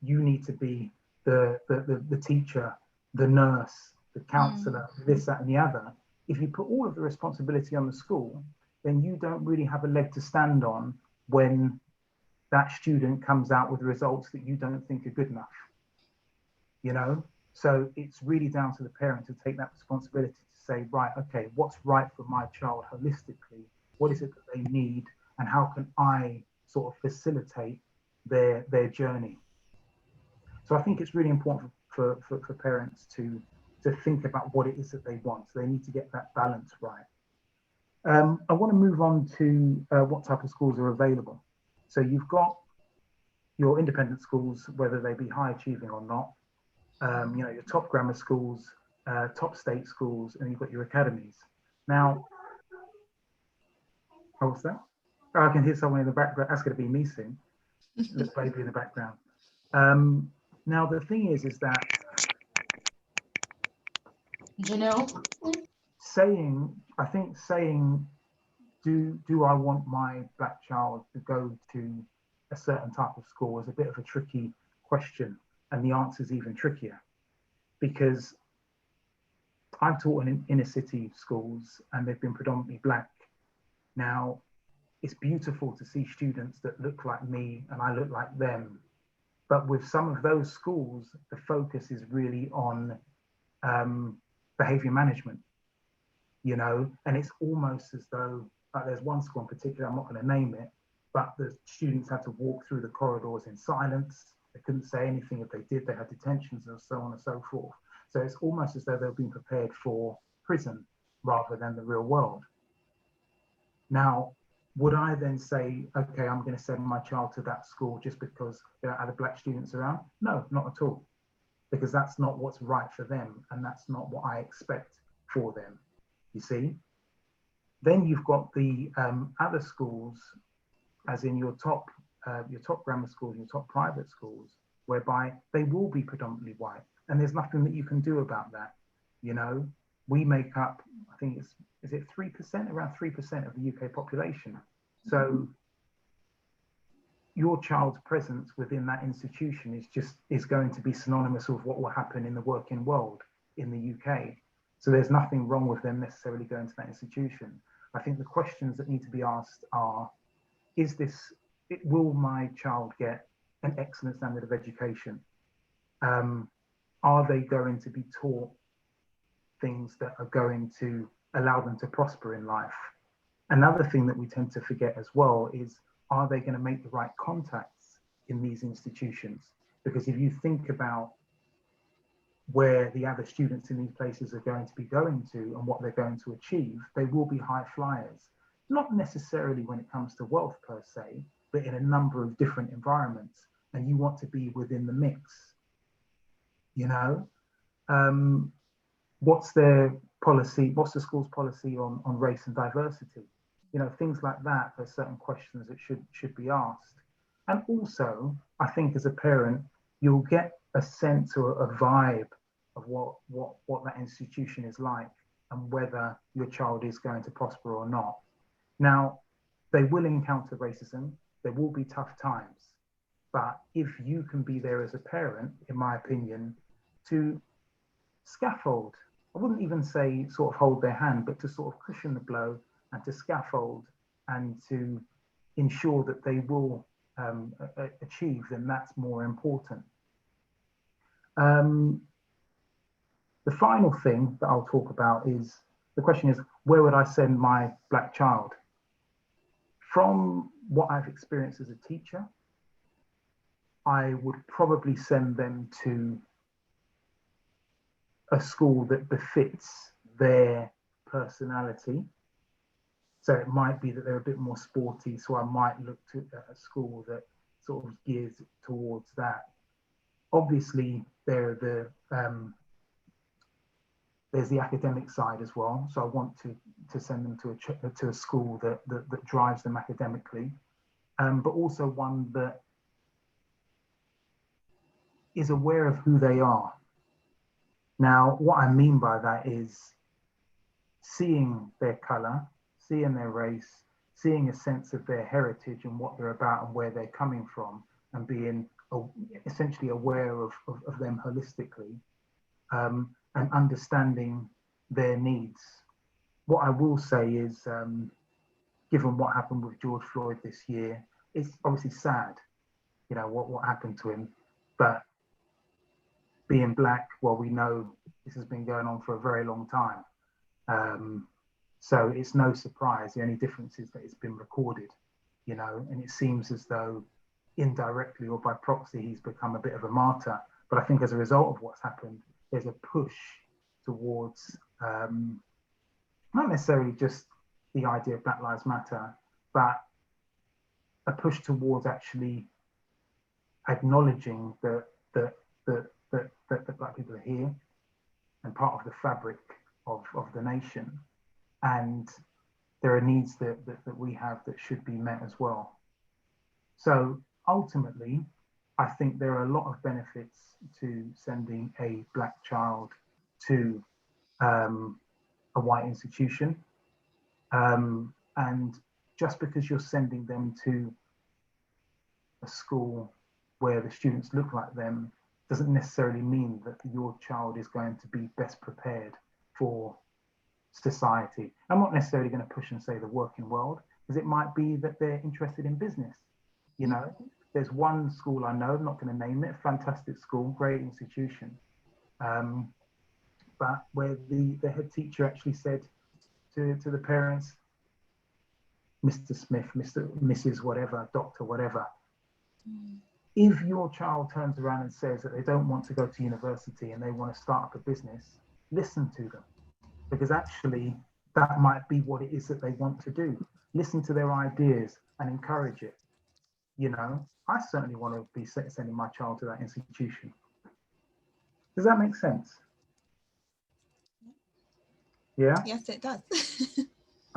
you need to be the teacher, the nurse, the counselor, this, that, and the other. If you put all of the responsibility on the school, then you don't really have a leg to stand on when that student comes out with results that you don't think are good enough, you know? So it's really down to the parent to take that responsibility to say, right, okay, what's right for my child holistically? What is it that they need? And how can I sort of facilitate their journey? So I think it's really important for parents to think about what it is that they want. So they need to get that balance right. I want to move on to what type of schools are available. So you've got your independent schools, whether they be high achieving or not, your top grammar schools, top state schools, and you've got your academies. Now, what's that? Oh, I can hear someone in the background. That's going to be me soon. Little baby in the background. Now, the thing is that saying, do I want my Black child to go to a certain type of school is a bit of a tricky question. And the answer is even trickier, because I've taught in inner city schools and they've been predominantly Black. Now, it's beautiful to see students that look like me and I look like them. But with some of those schools, the focus is really on behavior management, and it's almost as though, there's one school in particular, I'm not going to name it, but the students had to walk through the corridors in silence. They couldn't say anything. If they did, they had detentions and so on and so forth. So it's almost as though they've been prepared for prison rather than the real world. Now, would I then say, okay, I'm going to send my child to that school just because there are other Black students around? No, not at all, because that's not what's right for them, and that's not what I expect for them, you see? Then you've got the other schools, as in your top your top grammar schools, your top private schools, whereby they will be predominantly white, and there's nothing that you can do about that. You know, we make up, I think is it 3%, around 3% of the UK population. So your child's presence within that institution is going to be synonymous with what will happen in the working world in the UK. So there's nothing wrong with them necessarily going to that institution. I think the questions that need to be asked are, will my child get an excellent standard of education? Are they going to be taught things that are going to allow them to prosper in life? Another thing that we tend to forget as well is, are they going to make the right contacts in these institutions? Because if you think about where the other students in these places are going to be going to and what they're going to achieve, they will be high flyers. Not necessarily when it comes to wealth per se, but in a number of different environments. And you want to be within the mix, you know? What's their policy? What's the school's policy on race and diversity? You know, things like that. There's certain questions that should be asked. And also, I think as a parent, you'll get a sense or a vibe of what that institution is like and whether your child is going to prosper or not. Now, they will encounter racism. There will be tough times. But if you can be there as a parent, in my opinion, to scaffold, I wouldn't even say sort of hold their hand, but to sort of cushion the blow and to scaffold and to ensure that they will achieve, then that's more important. The final thing that I'll talk about is, the question is, where would I send my Black child? From what I've experienced as a teacher, I would probably send them to a school that befits their personality. So it might be that they're a bit more sporty, so I might look to a school that sort of gears towards that. Obviously, there's the academic side as well. So I want to send them to a school that drives them academically, but also one that is aware of who they are. Now, what I mean by that is seeing their color, seeing their race, seeing a sense of their heritage and what they're about and where they're coming from, and being essentially aware of them holistically, and understanding their needs. What I will say is, given what happened with George Floyd this year, it's obviously sad, you know, what happened to him, but being Black, well, we know this has been going on for a very long time. So it's no surprise. The only difference is that it's been recorded, you know, and it seems as though indirectly or by proxy, he's become a bit of a martyr. But I think as a result of what's happened, there's a push towards not necessarily just the idea of Black Lives Matter, but a push towards actually acknowledging that Black people are here and part of the fabric of the nation. And there are needs that we have that should be met as well. So ultimately, I think there are a lot of benefits to sending a Black child to a white institution. And just because you're sending them to a school where the students look like them doesn't necessarily mean that your child is going to be best prepared for society. I'm not necessarily going to push and say the working world, because it might be that they're interested in business. You know, there's one school I know, I'm not going to name it, fantastic school, great institution, but where the head teacher actually said to the parents, Mr. Smith, Mrs. whatever, Dr. whatever, if your child turns around and says that they don't want to go to university and they want to start up a business, listen to them, because actually that might be what it is that they want to do. Listen to their ideas and encourage it. You know, I certainly want to be sending my child to that institution. Does that make sense? Yeah? Yes, it does.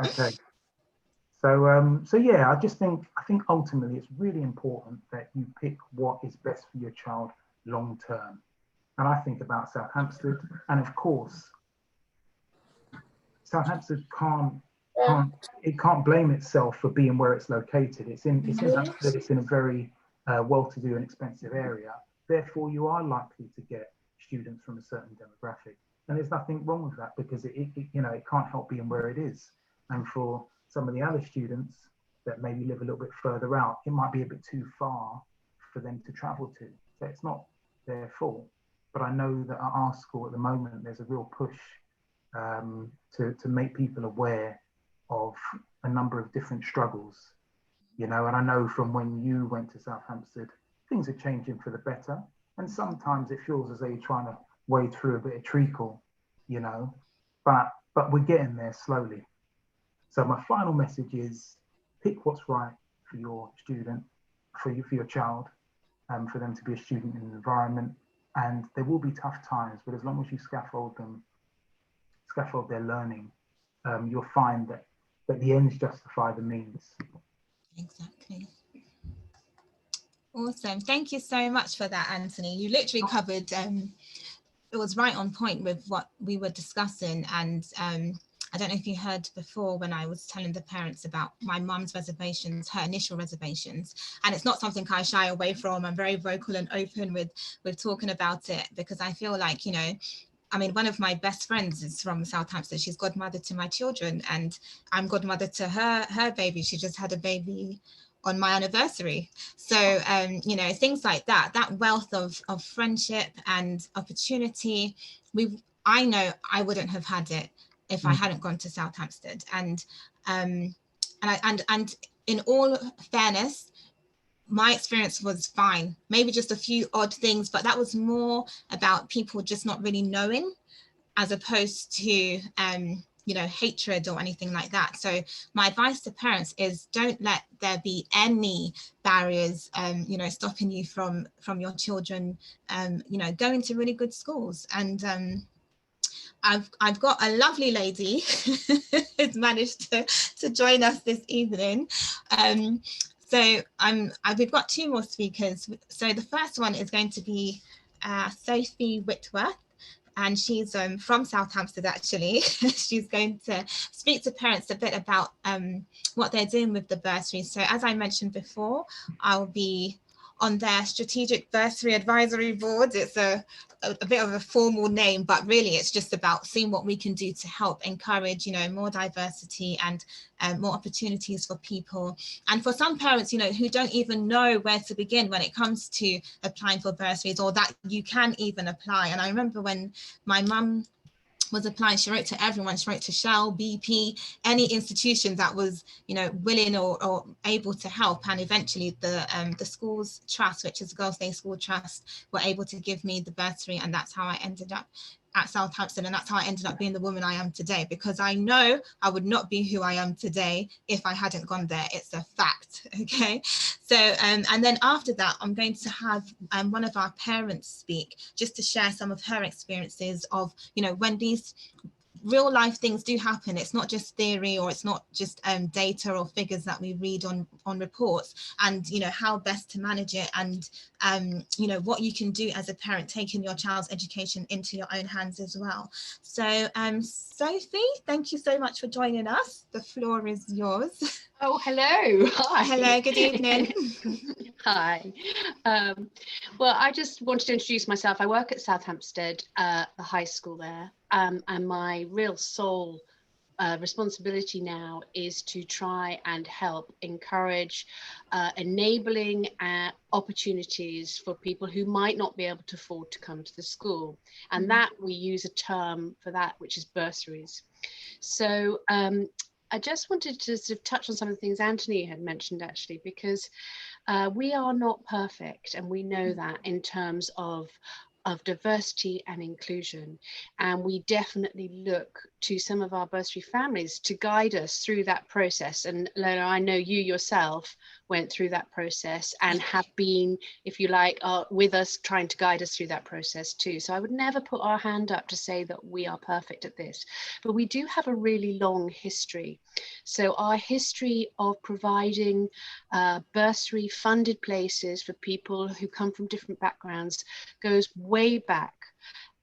Okay. So yeah, I think ultimately it's really important that you pick what is best for your child long term. And I think about South Hampstead, and of course, South Hampstead can't blame itself for being where it's located. It's in Hampstead. It's in a very well-to-do and expensive area. Therefore, you are likely to get students from a certain demographic, and there's nothing wrong with that, because it can't help being where it is. And for some of the other students that maybe live a little bit further out, it might be a bit too far for them to travel to. So it's not their fault. But I know that at our school at the moment, there's a real push to make people aware of a number of different struggles, and I know from when you went to South Hampstead, things are changing for the better. And sometimes it feels as though you're trying to wade through a bit of treacle, but we're getting there slowly. So my final message is pick what's right for your student, for your child, for them to be a student in an environment. And there will be tough times, but as long as you scaffold their learning, you'll find that the ends justify the means. Exactly. Awesome. Thank you so much for that, Anthony. You literally covered, it was right on point with what we were discussing. And I don't know if you heard before when I was telling the parents about my mum's reservations, her initial reservations, and it's not something I shy away from. I'm very vocal and open with talking about it, because I feel like, one of my best friends is from South Hampstead. She's godmother to my children, and I'm godmother to her baby. She just had a baby on my anniversary. So, things like that wealth of friendship and opportunity, I know I wouldn't have had it if I hadn't gone to South Hampstead. And in all fairness, my experience was fine, maybe just a few odd things, but that was more about people just not really knowing, as opposed to hatred or anything like that. So my advice to parents is don't let there be any barriers stopping you from your children going to really good schools. And I've got a lovely lady who's managed to join us this evening. So we've got two more speakers. So the first one is going to be Sophie Whitworth, and she's from South Hampstead, actually. She's going to speak to parents a bit about what they're doing with the bursaries. So as I mentioned before, I'll be on their strategic bursary advisory board. It's a bit of a formal name, but really it's just about seeing what we can do to help encourage, more diversity and more opportunities for people. And for some parents, who don't even know where to begin when it comes to applying for bursaries, or that you can even apply. And I remember when my mum was applying, she wrote to everyone. She wrote to Shell, BP, any institution that was, willing or able to help. And eventually the schools trust, which is Girls' Day School Trust, were able to give me the bursary, and that's how I ended up at South Hampstead, and that's how I ended up being the woman I am today, because I know I would not be who I am today if I hadn't gone there. It's a fact. Okay, so and then after that, I'm going to have one of our parents speak, just to share some of her experiences of when these real life things do happen. It's not just theory, or it's not just data or figures that we read on reports, and how best to manage it, and what you can do as a parent, taking your child's education into your own hands as well. So Sophie, thank you so much for joining us. The floor is yours. Oh, hello. Hi. Hello, good evening. Hi. Well, I just wanted to introduce myself. I work at South Hampstead, the high school there, and my real sole responsibility now is to try and help encourage enabling opportunities for people who might not be able to afford to come to the school. And that we use a term for that, which is bursaries. So I just wanted to sort of touch on some of the things Anthony had mentioned, actually, because we are not perfect, and we know that in terms of diversity and inclusion, and we definitely look to some of our bursary families to guide us through that process. And Lola, I know you yourself went through that process and have been, if you like, with us, trying to guide us through that process too. So I would never put our hand up to say that we are perfect at this, but we do have a really long history. So our history of providing bursary funded places for people who come from different backgrounds goes way back.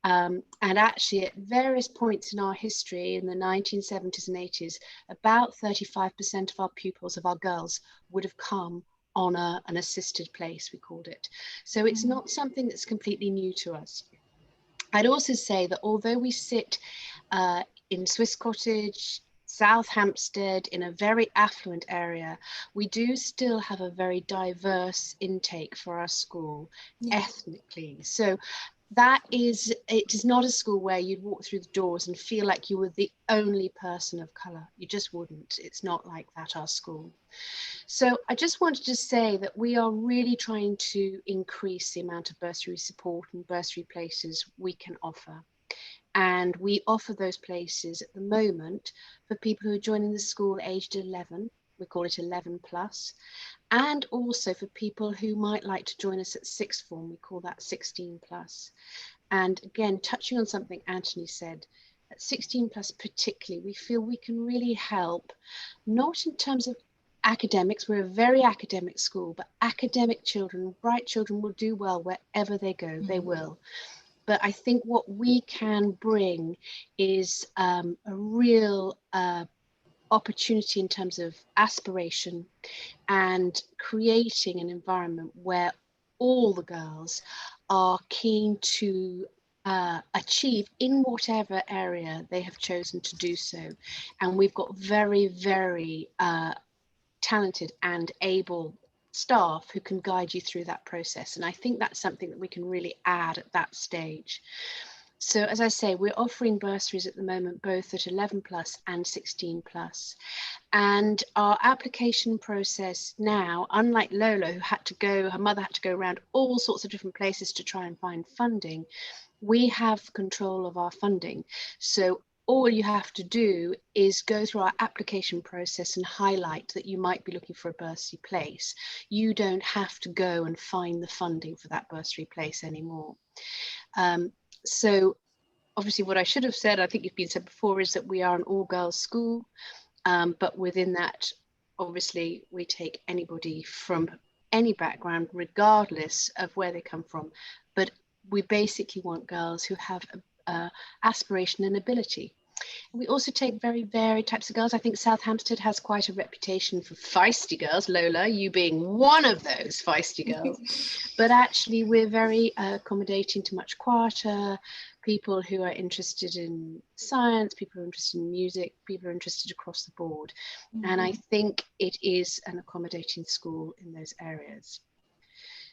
And actually, at various points in our history, in the 1970s and 80s, about 35% of our pupils, of our girls, would have come on an assisted place, we called it. So it's not something that's completely new to us. I'd also say that although we sit in Swiss Cottage, South Hampstead, in a very affluent area, we do still have a very diverse intake for our school, ethnically. So that is, it is not a school where you'd walk through the doors and feel like you were the only person of colour. You just wouldn't. It's not like that, our school. So I just wanted to say that we are really trying to increase the amount of bursary support and bursary places we can offer. And we offer those places at the moment for people who are joining the school aged 11. We call it 11 plus. And also for people who might like to join us at sixth form, we call that 16 plus. And again, touching on something Anthony said, at 16 plus particularly, we feel we can really help, not in terms of academics, we're a very academic school, but academic children, bright children will do well wherever they go, they will. But I think what we can bring is a real opportunity in terms of aspiration and creating an environment where all the girls are keen to achieve in whatever area they have chosen to do so. And we've got very, very talented and able staff who can guide you through that process. And I think that's something that we can really add at that stage. So as I say, we're offering bursaries at the moment, both at 11 plus and 16 plus. And our application process now, unlike Lola, who had to go, her mother had to go around all sorts of different places to try and find funding, we have control of our funding. So all you have to do is go through our application process and highlight that you might be looking for a bursary place. You don't have to go and find the funding for that bursary place anymore. So obviously what I should have said, I think you've been said before, is that we are an all-girls school, but within that, obviously we take anybody from any background, regardless of where they come from. But we basically want girls who have aspiration and ability. We also take very varied types of girls. I think South Hampstead has quite a reputation for feisty girls, Lola, you being one of those feisty girls. But actually, we're very accommodating to much quieter people who are interested in science, people who are interested in music, people who are interested across the board. And I think it is an accommodating school in those areas.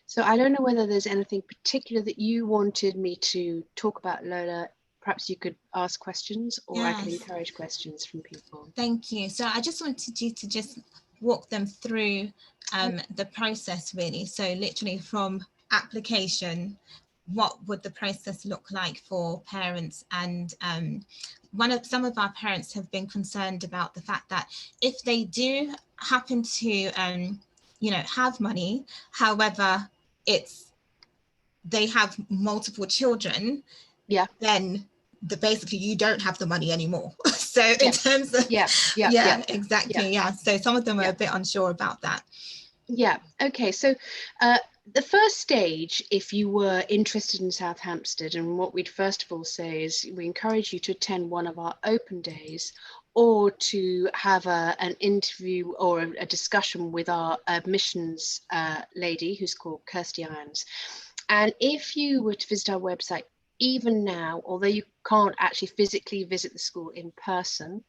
So I don't know whether there's anything particular that you wanted me to talk about, Lola. Perhaps you could ask questions, or I can encourage questions from people. Thank you. So I just wanted you to just walk them through the process, really. So literally from application, what would the process look like for parents? And some of our parents have been concerned about the fact that if they do happen to, have money, however, they have multiple children, then basically you don't have the money anymore. So in terms of exactly. So some of them are a bit unsure about that. Okay, so the first stage, if you were interested in South Hampstead, and what we'd first of all say is we encourage you to attend one of our open days, or to have an interview or a discussion with our admissions lady, who's called Kirsty Irons. And if you were to visit our website, even now, although you can't actually physically visit the school in person,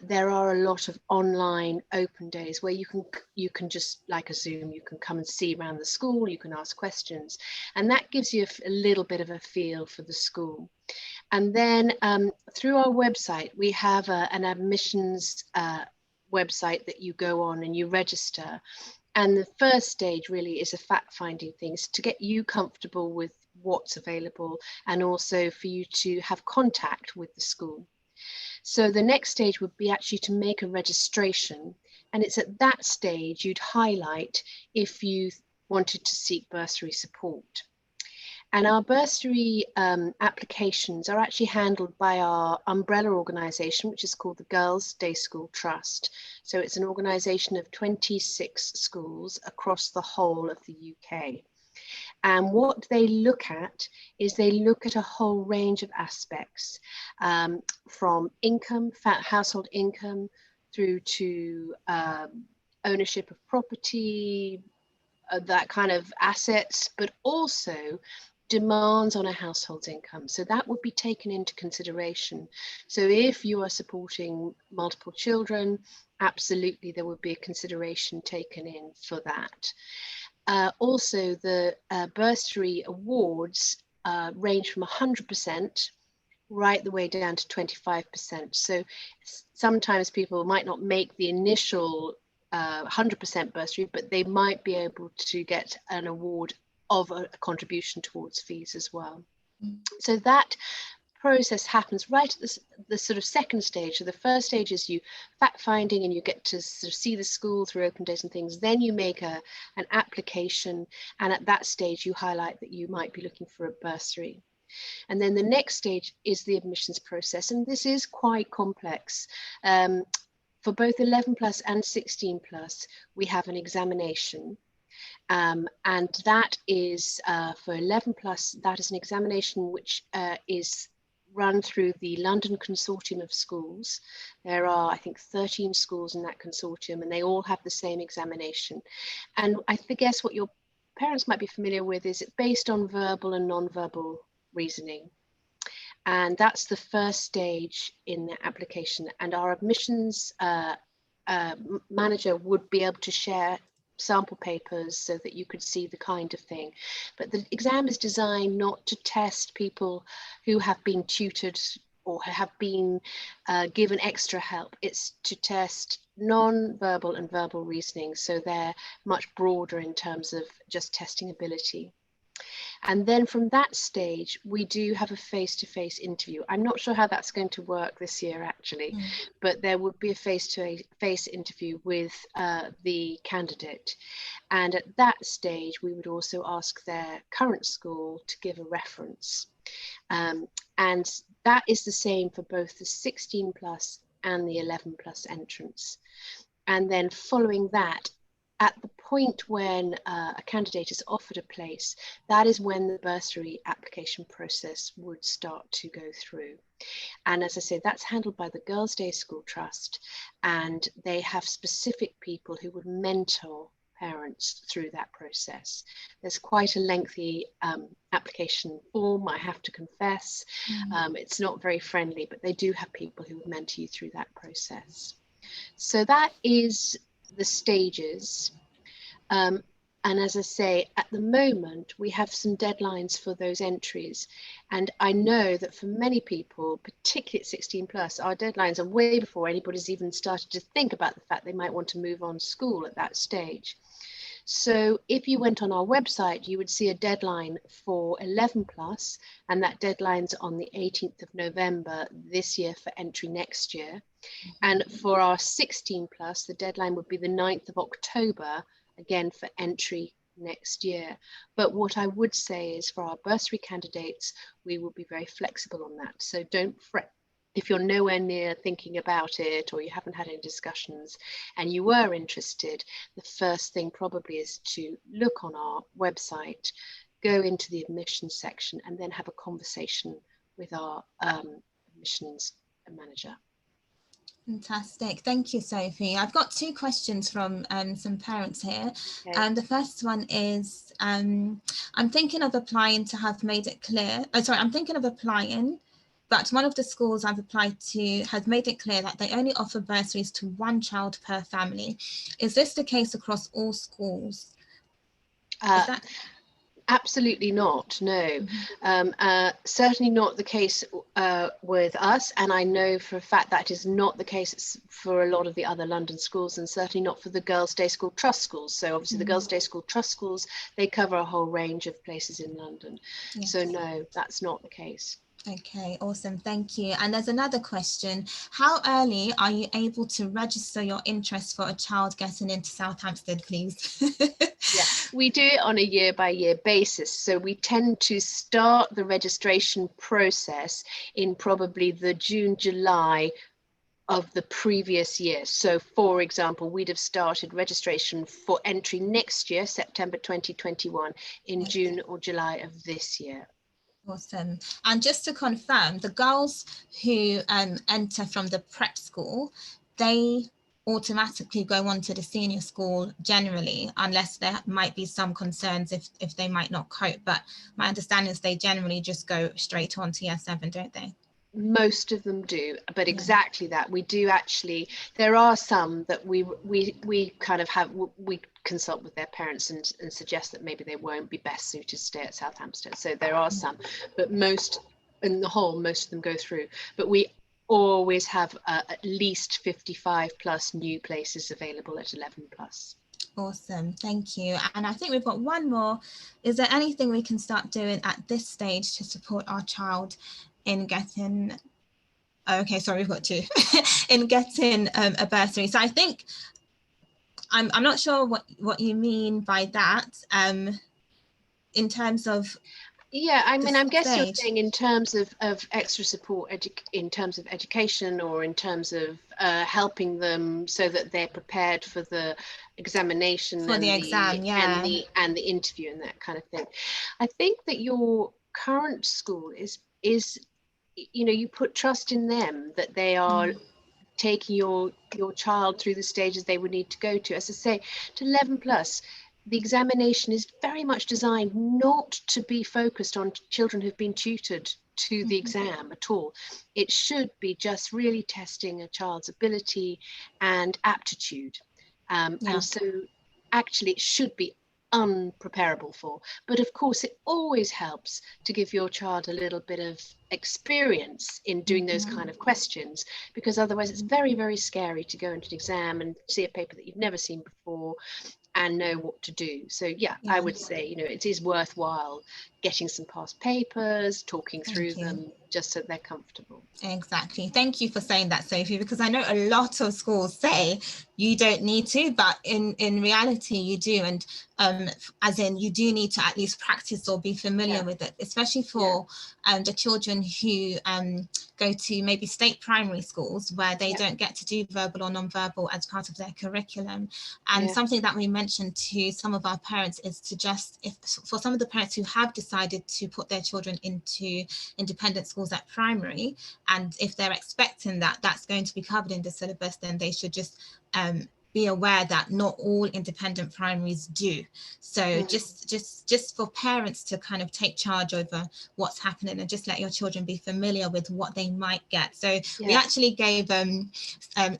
there are a lot of online open days where you can just, like a Zoom, you can come and see around the school, you can ask questions, and that gives you a little bit of a feel for the school. And then through our website, we have an admissions website that you go on and you register. And the first stage really is a fact-finding things to get you comfortable with what's available, and also for you to have contact with the school. So the next stage would be actually to make a registration, and it's at that stage you'd highlight if you wanted to seek bursary support. And our bursary applications are actually handled by our umbrella organisation, which is called the Girls' Day School Trust. So it's an organisation of 26 schools across the whole of the UK. And what they look at is they look at a whole range of aspects, from income, household income, through to ownership of property, that kind of assets, but also demands on a household's income. So that would be taken into consideration. So if you are supporting multiple children, absolutely there would be a consideration taken in for that. Also, the bursary awards range from 100% right the way down to 25%. So sometimes people might not make the initial 100% bursary, but they might be able to get an award of a contribution towards fees as well. So that process happens right at the sort of second stage. So the first stage is you fact finding, and you get to sort of see the school through open days and things. Then you make an application, and at that stage you highlight that you might be looking for a bursary. And then the next stage is the admissions process, and this is quite complex. For both 11 plus and 16 plus, we have an examination. And that is for 11 plus, that is an examination which is run through the London Consortium of Schools. There are, I think, 13 schools in that consortium, and they all have the same examination. And I guess what your parents might be familiar with is it's based on verbal and non-verbal reasoning. And that's the first stage in the application. And our admissions manager would be able to share sample papers so that you could see the kind of thing. But the exam is designed not to test people who have been tutored or have been given extra help. It's to test non-verbal and verbal reasoning. So they're much broader in terms of just testing ability. And then from that stage, we do have a face-to-face interview. I'm not sure how that's going to work this year, actually, but there would be a face-to-face interview with the candidate. And at that stage, we would also ask their current school to give a reference. And that is the same for both the 16 plus and the 11 plus entrants. And then following that, at the point when a candidate is offered a place, that is when the bursary application process would start to go through. And as I say, that's handled by the Girls' Day School Trust, and they have specific people who would mentor parents through that process. There's quite a lengthy application form, I have to confess. It's not very friendly, but they do have people who would mentor you through that process. So that is the stages. And as I say, at the moment, we have some deadlines for those entries. And I know that for many people, particularly at 16 plus, our deadlines are way before anybody's even started to think about the fact they might want to move on school at that stage. So if you went on our website, you would see a deadline for 11 plus, and that deadline's on the 18th of November this year for entry next year. And for our 16 plus, the deadline would be the 9th of October, again for entry next year. But what I would say is for our bursary candidates, we will be very flexible on that. So don't fret if you're nowhere near thinking about it, or you haven't had any discussions and you were interested. The first thing probably is to look on our website, go into the admissions section, and then have a conversation with our admissions manager. Fantastic. Thank you, Sophie. I've got two questions from some parents here. Okay. The first one is, I'm thinking of applying to have made it clear. I'm thinking of applying, but one of the schools I've applied to has made it clear that they only offer bursaries to one child per family. Is this the case across all schools? Is that... Absolutely not, no. Certainly not the case with us, and I know for a fact that is not the case for a lot of the other London schools, and certainly not for the Girls' Day School Trust schools. So obviously the Girls' Day School Trust schools, they cover a whole range of places in London. Yes. So no, that's not the case. Okay, awesome. Thank you. And there's another question. How early are you able to register your interest for a child getting into South Hampstead, please? Yeah, we do it on a year-by-year basis. So we tend to start the registration process in probably the June, July of the previous year. So for example, we'd have started registration for entry next year, September 2021, in June or July of this year. Awesome. And just to confirm, the girls who enter from the prep school, they automatically go on to the senior school generally, unless there might be some concerns if they might not cope. But my understanding is they generally just go straight on to year 7, don't they? Most of them do, but Yeah. exactly that. We do actually, there are some that we kind of have, we consult with their parents and suggest that maybe they won't be best suited to stay at South Hampstead. So there are some, but most, in the whole, most of them go through. But we always have at least 55 plus new places available at 11 plus. Awesome, thank you. And I think we've got one more. Is there anything we can start doing at this stage to support our child in getting, okay, sorry, we've got two, in getting a bursary? So I think, I'm not sure what you mean by that, in terms of, yeah, I mean, I guess you're stage. saying in terms of extra support, in terms of education, or in terms of helping them so that they're prepared for the examination For and the exam, yeah. and the interview and that kind of thing. I think that your current school is you know, you put trust in them that they are taking your child through the stages they would need to go to. As I say, to 11 plus, the examination is very much designed not to be focused on children who've been tutored to the exam at all. It should be just really testing a child's ability and aptitude. And so actually it should be unpreparable for. But of course, it always helps to give your child a little bit of experience in doing those kind of questions, because otherwise it's very, very scary to go into an exam and see a paper that you've never seen before and know what to do. So yeah, I would say, you know, it is worthwhile getting some past papers, talking through them, just so they're comfortable. Exactly. Thank you for saying that, Sophie, because I know a lot of schools say you don't need to, but in reality you do. And as in, you do need to at least practice or be familiar with it, especially for the children who go to maybe state primary schools where they don't get to do verbal or non-verbal as part of their curriculum. And something that we mentioned to some of our parents is to just, if for some of the parents who have decided to put their children into independent schools at primary, and if they're expecting that that's going to be covered in the syllabus, then they should just be aware that not all independent primaries do. So just for parents to kind of take charge over what's happening and just let your children be familiar with what they might get. So we actually gave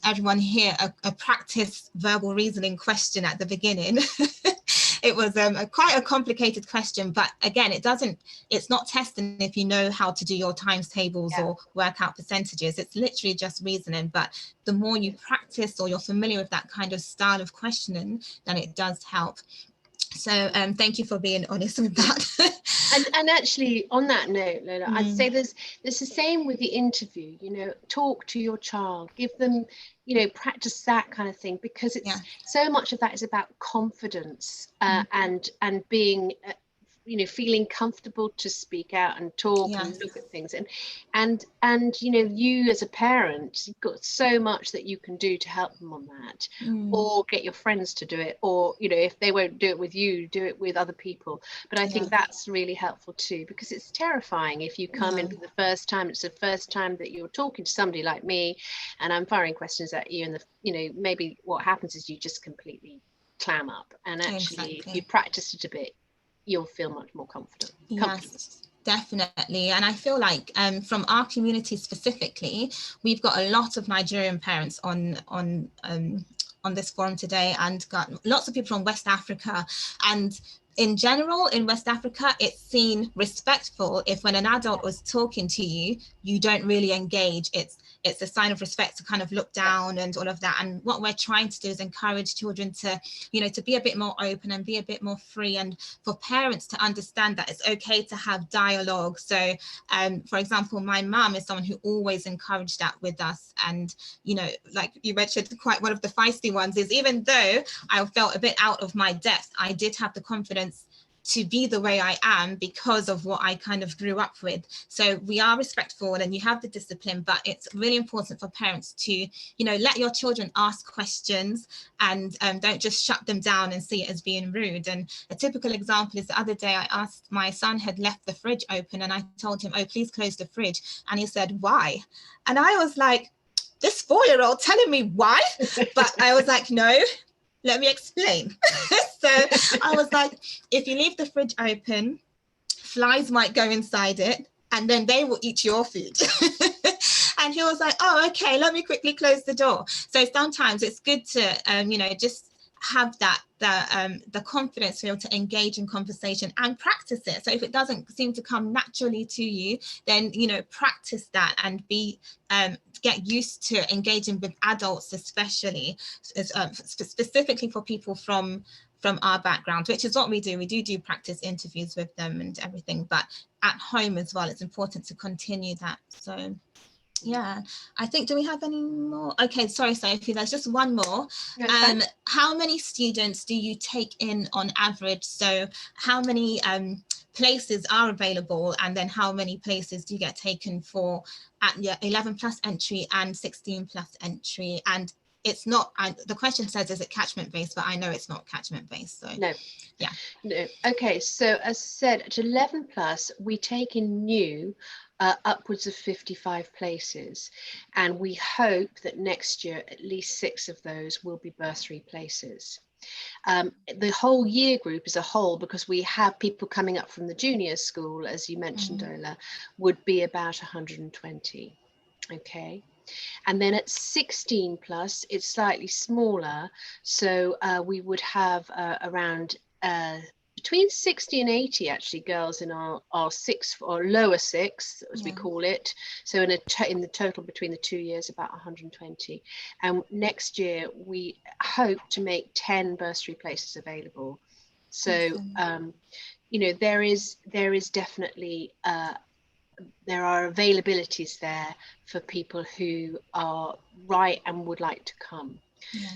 everyone here a practice verbal reasoning question at the beginning. It was quite a complicated question, but again, it's not testing if you know how to do your times tables or work out percentages. It's literally just reasoning. But the more you practice or you're familiar with that kind of style of questioning, then it does help. So thank you for being honest with that. and actually, on that note, Lola, I'd say there's the same with the interview. You know, talk to your child, give them, you know, practice that kind of thing, because it's so much of that is about confidence and being you know, feeling comfortable to speak out and talk and look at things, and you know, you as a parent, you've got so much that you can do to help them on that, or get your friends to do it, or, you know, if they won't do it with you, do it with other people. But I think that's really helpful too, because it's terrifying if you come in for the first time, it's the first time that you're talking to somebody like me and I'm firing questions at you, and you know, maybe what happens is you just completely clam up, and actually if you practice it a bit, you'll feel much more confident. Yes, definitely. And I feel like from our community specifically, we've got a lot of Nigerian parents on this forum today, and got lots of people from West Africa. And in general, in West Africa, it's seen respectful if when an adult was talking to you, you don't really engage. It's a sign of respect to kind of look down and all of that. And what we're trying to do is encourage children to, you know, to be a bit more open and be a bit more free, and for parents to understand that it's okay to have dialogue. So, for example, my mum is someone who always encouraged that with us. And, you know, like you mentioned, quite one of the feisty ones is, even though I felt a bit out of my depth, I did have the confidence to be the way I am because of what I kind of grew up with. So we are respectful and you have the discipline, but it's really important for parents to, you know, let your children ask questions and don't just shut them down and see it as being rude. And a typical example is the other day I asked, my son had left the fridge open and I told him, oh, please close the fridge. And he said, why? And I was like, this 4-year-old telling me why? But I was like, no, let me explain. So I was like, if you leave the fridge open, flies might go inside it and then they will eat your food. And he was like, oh, okay, let me quickly close the door. So sometimes it's good to, you know, just have that the confidence to be able to engage in conversation and practice it. So if it doesn't seem to come naturally to you, then, you know, practice that and be get used to engaging with adults, especially specifically for people from our background, which is what we do. We do practice interviews with them and everything, but at home as well, it's important to continue that. So yeah, I think, do we have any more? Okay, sorry, Sophie, there's just one more. How many students do you take in on average? So how many places are available, and then how many places do you get taken for at your 11 plus entry and 16 plus entry? And it's not, the question says, is it catchment based? But I know it's not catchment based. So no. Yeah. No. Okay, so as said, at 11 plus, we take in new upwards of 55 places, and we hope that next year at least 6 of those will be bursary places. The whole year group as a whole, because we have people coming up from the junior school, as you mentioned, Ola, would be about 120. Okay. And then at 16 plus, it's slightly smaller. So we would have around between 60 and 80 actually girls in our 6th or lower 6th, as we call it. So in the total between the 2 years, about 120. And next year we hope to make 10 bursary places available. So you know, there is definitely there are availabilities there for people who are right and would like to come.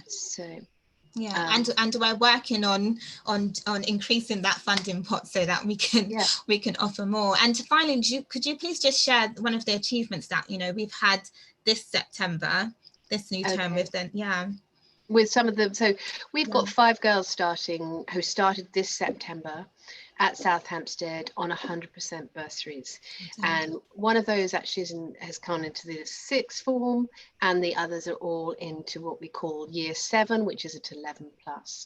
So yeah, and we're working on increasing that funding pot so that we can offer more. And finally, could you please just share one of the achievements that, you know, we've had this September, this new term with them? With some of them, so we've got 5 girls who started this September at South Hampstead on 100% bursaries, and one of those actually has gone into the 6th form, and the others are all into what we call year 7, which is at 11 plus.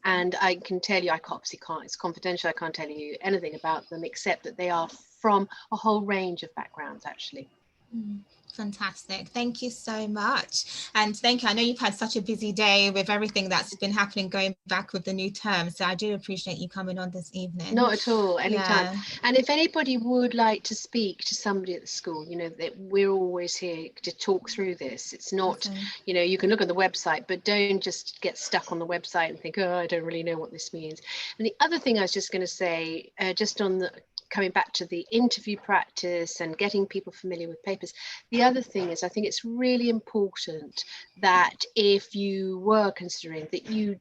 And I can tell you, obviously can't, it's confidential, I can't tell you anything about them except that they are from a whole range of backgrounds actually. Fantastic. Thank you so much. And thank you. I know you've had such a busy day with everything that's been happening going back with the new term. So I do appreciate you coming on this evening. Not at all, anytime. And if anybody would like to speak to somebody at the school, you know, that we're always here to talk through this. It's not, you know, you can look at the website, but don't just get stuck on the website and think, oh, I don't really know what this means. And the other thing I was just going to say, just on the coming back to the interview practice and getting people familiar with papers. The other thing is, I think it's really important that if you were considering that you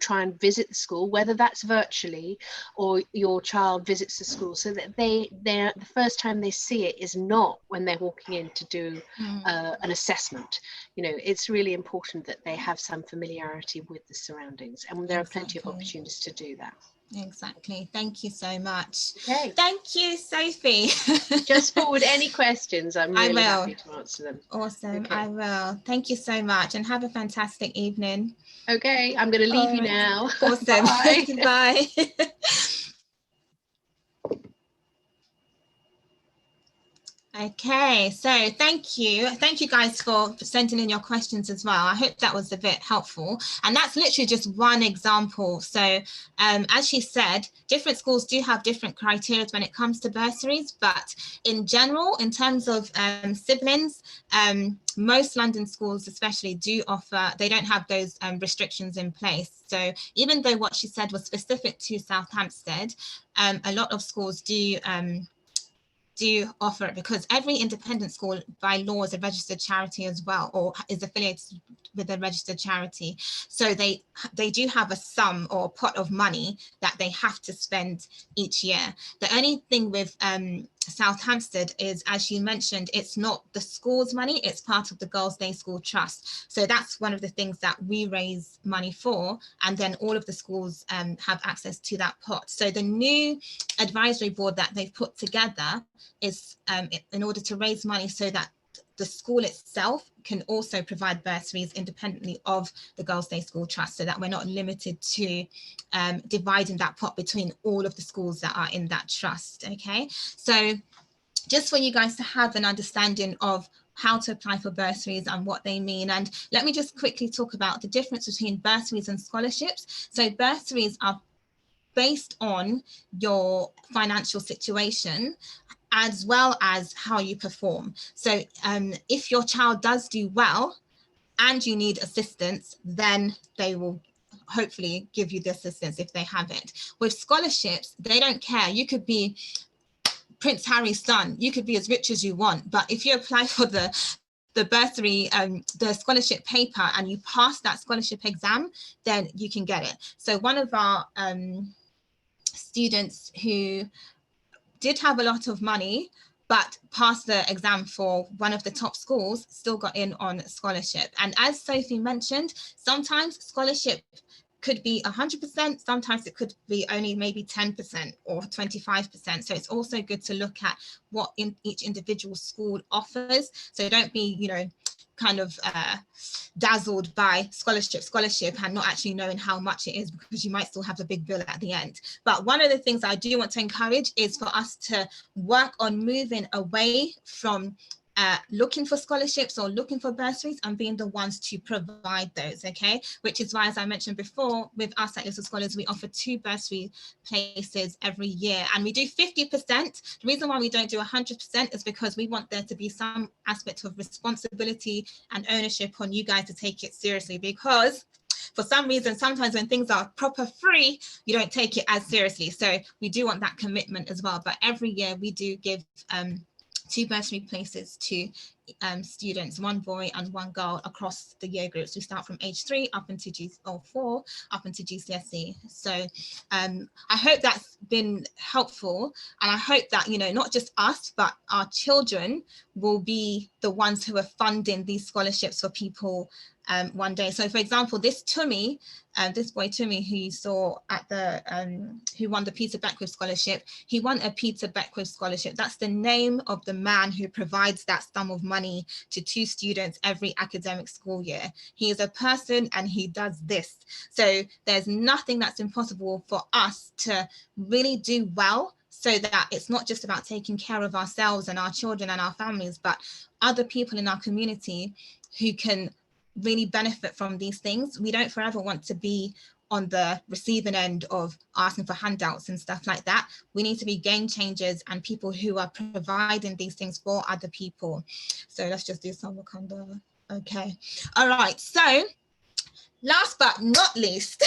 try and visit the school, whether that's virtually or your child visits the school, so that the first time they see it is not when they're walking in to do an assessment. You know, it's really important that they have some familiarity with the surroundings, and there are plenty of opportunities to do that. Exactly. Thank you so much. Okay. Thank you, Sophie. Just forward any questions. I'm really happy to answer them. Awesome. Okay. I will. Thank you so much, and have a fantastic evening. Okay. I'm going to leave you now. Awesome. Bye. Bye. Okay, so thank you guys for sending in your questions as well. I hope that was a bit helpful, and that's literally just one example. So as she said, different schools do have different criteria when it comes to bursaries, but in general, in terms of siblings, most London schools especially do offer, they don't have those restrictions in place. So even though what she said was specific to South Hampstead, a lot of schools do offer it, because every independent school by law is a registered charity as well, or is affiliated with a registered charity. So they do have a sum or pot of money that they have to spend each year. The only thing with South Hampstead is, as you mentioned, it's not the school's money, it's part of the Girls' Day School Trust. So that's one of the things that we raise money for, and then all of the schools have access to that pot. So the new advisory board that they've put together is in order to raise money so that the school itself can also provide bursaries independently of the Girls' Day School Trust, so that we're not limited to dividing that pot between all of the schools that are in that trust. Okay, so just for you guys to have an understanding of how to apply for bursaries and what they mean. And let me just quickly talk about the difference between bursaries and scholarships. So bursaries are based on your financial situation, as well as how you perform. So if your child does do well and you need assistance, then they will hopefully give you the assistance if they have it. With scholarships, they don't care. You could be Prince Harry's son, you could be as rich as you want, but if you apply for the bursary, the scholarship paper, and you pass that scholarship exam, then you can get it. So one of our students who did have a lot of money but passed the exam for one of the top schools still got in on scholarship. And as Sophie mentioned, sometimes scholarship could be 100%, sometimes it could be only maybe 10% or 25%. So it's also good to look at what each individual school offers. So don't be, kind of dazzled by scholarship and not actually knowing how much it is, because you might still have a big bill at the end. But one of the things I do want to encourage is for us to work on moving away from looking for scholarships or looking for bursaries and being the ones to provide those, okay? Which is why, as I mentioned before, with us at Little Scholars, we offer 2 bursary places every year, and we do 50%. The reason why we don't do 100% is because we want there to be some aspect of responsibility and ownership on you guys to take it seriously, because for some reason, sometimes when things are proper free, you don't take it as seriously. So we do want that commitment as well. But every year we do give 2 bursary places to students, 1 boy and 1 girl, across the year groups. We start from age 3 up into G4 up into GCSE. So I hope that's been helpful, and I hope that not just us but our children will be the ones who are funding these scholarships for people one day. So for example, this Tumi, this boy Tumi, who you saw at the who won the Peter Beckwith scholarship, he won a Peter Beckwith scholarship. That's the name of the man who provides that sum of money to 2 students every academic school year. He is a person and he does this. So there's nothing that's impossible for us to really do well, so that it's not just about taking care of ourselves and our children and our families, but other people in our community who can really benefit from these things. We don't forever want to be on the receiving end of asking for handouts and stuff like that. We need to be game changers and people who are providing these things for other people. So let's just do some Wakanda. Okay. All right. So last but not least,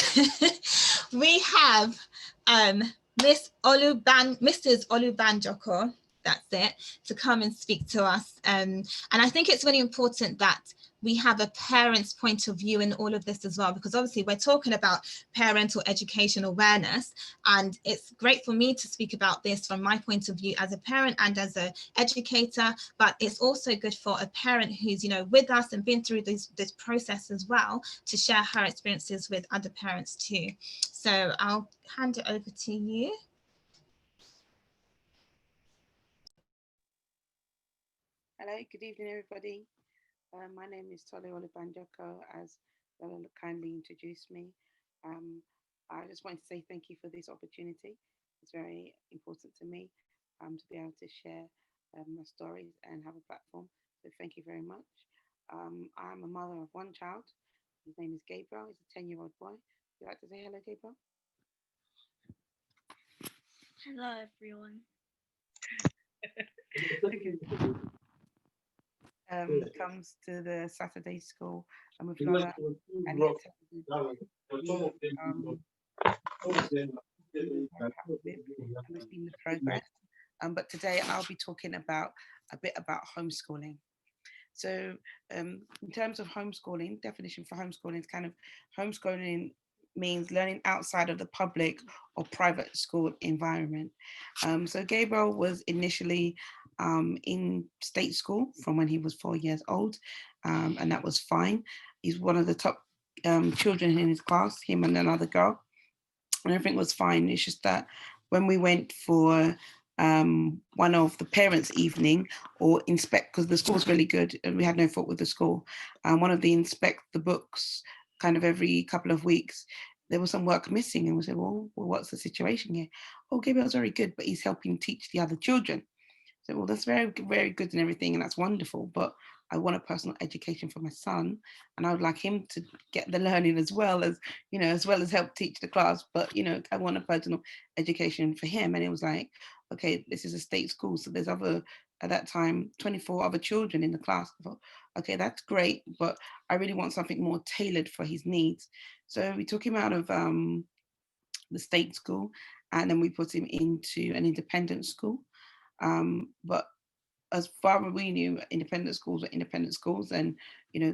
we have Mrs. Olubanjoko, that's it, to come and speak to us. And I think it's really important that we have a parent's point of view in all of this as well, because obviously we're talking about parental education awareness, and it's great for me to speak about this from my point of view as a parent and as an educator, but it's also good for a parent who's with us and been through this process as well, to share her experiences with other parents too. So I'll hand it over to you. Hello, good evening, everybody. My name is Tole Olubanjoko, as Bella kindly introduced me. I just wanted to say thank you for this opportunity. It's very important to me to be able to share my stories and have a platform. So thank you very much. I'm a mother of one child. His name is Gabriel. He's a 10-year-old boy. Would you like to say hello, Gabriel? Hello, everyone. Comes to the Saturday school and with Lola, and he and we've seen the progress. But today I'll be talking about a bit about homeschooling. So in terms of homeschooling, definition for homeschooling is kind of homeschooling means learning outside of the public or private school environment. So Gabriel was initially in state school from when he was 4 years old, and that was fine. He's one of the top children in his class, him and another girl, and everything was fine. It's just that when we went for one of the parents' evening or inspect, because the school was really good and we had no fault with the school, one of the inspect the books kind of every couple of weeks, there was some work missing, and we said, well, what's the situation here? Oh, Gabriel's very good, but he's helping teach the other children. So, well, that's very, very good and everything, and that's wonderful, but I want a personal education for my son, and I would like him to get the learning as well as, you know, as well as help teach the class, but, you know, I want a personal education for him. And it was like, okay, this is a state school, so there's other, at that time, 24 other children in the class. I thought, okay, that's great, but I really want something more tailored for his needs. So we took him out of the state school, and then we put him into an independent school. But as far as we knew, independent schools were independent schools, and you know,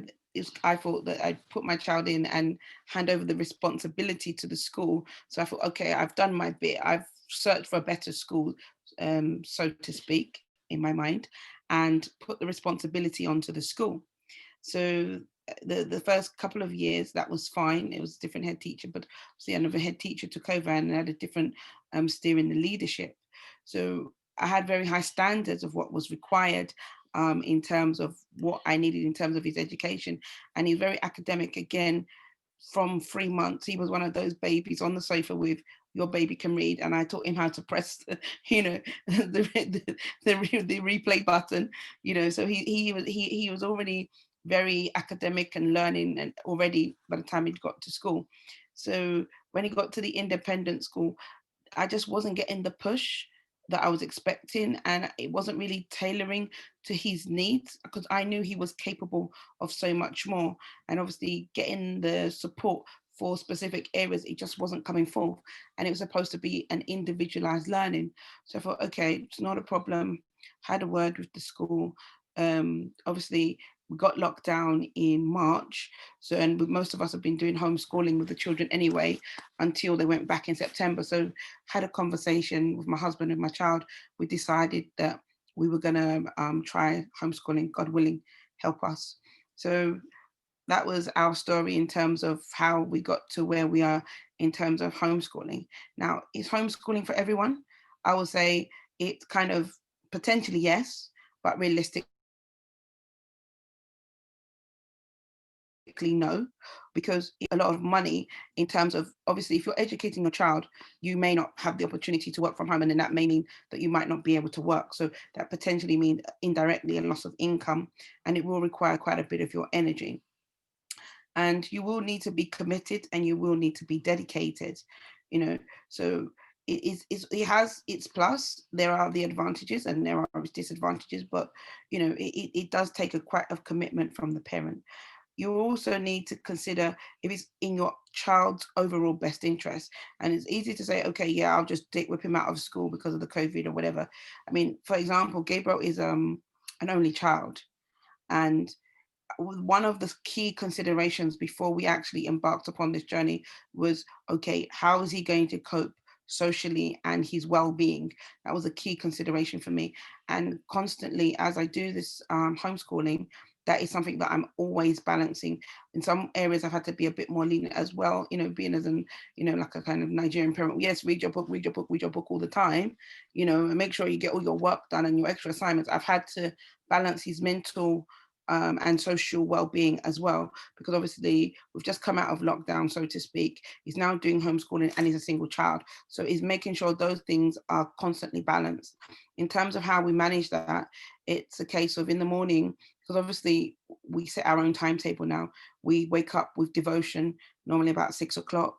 I thought that I'd put my child in and hand over the responsibility to the school. So I thought, okay, I've done my bit. I've searched for a better school, so to speak, in my mind, and put the responsibility onto the school. So the first couple of years that was fine. It was a different head teacher, but the another head teacher took over and had a different steer in the leadership. So I had very high standards of what was required in terms of what I needed in terms of his education. And he's very academic again. From 3 months, he was one of those babies on the sofa with your baby can read, and I taught him how to press, you know, the replay button, you know. So he was already very academic and learning, and already by the time he got to school. So when he got to the independent school, I just wasn't getting the push that I was expecting, and it wasn't really tailoring to his needs, because I knew he was capable of so much more. And obviously getting the support for specific areas, it just wasn't coming forth. And it was supposed to be an individualized learning. So I thought, okay, it's not a problem. Had a word with the school. Obviously, we got locked down in March. So, and most of us have been doing homeschooling with the children anyway, until they went back in September. So had a conversation with my husband and my child. We decided that we were gonna try homeschooling, God willing, help us. So that was our story in terms of how we got to where we are in terms of homeschooling. Now, is homeschooling for everyone? I would say it kind of potentially yes, but realistically no, because a lot of money in terms of, obviously, if you're educating your child, you may not have the opportunity to work from home, and then that may mean that you might not be able to work. So that potentially means indirectly a loss of income, and it will require quite a bit of your energy. And you will need to be committed, and you will need to be dedicated, you know. So it has its plus. There are the advantages and there are disadvantages, but you know, it does take quite a commitment from the parent. You also need to consider if it's in your child's overall best interest. And it's easy to say, okay, yeah, I'll just whip him out of school because of the COVID or whatever. I mean, for example, Gabriel is an only child. And one of the key considerations before we actually embarked upon this journey was, okay, how is he going to cope socially and his well-being? That was a key consideration for me. And constantly, as I do this homeschooling, that is something that I'm always balancing. In some areas, I've had to be a bit more lenient as well, you know, being as an, you know, like a kind of Nigerian parent. Yes, read your book, read your book, read your book all the time, you know, and make sure you get all your work done and your extra assignments. I've had to balance his mental and social well-being as well, because obviously we've just come out of lockdown, so to speak. He's now doing homeschooling and he's a single child. So he's making sure those things are constantly balanced. In terms of how we manage that, it's a case of in the morning, because obviously we set our own timetable now. We wake up with devotion, normally about 6 o'clock,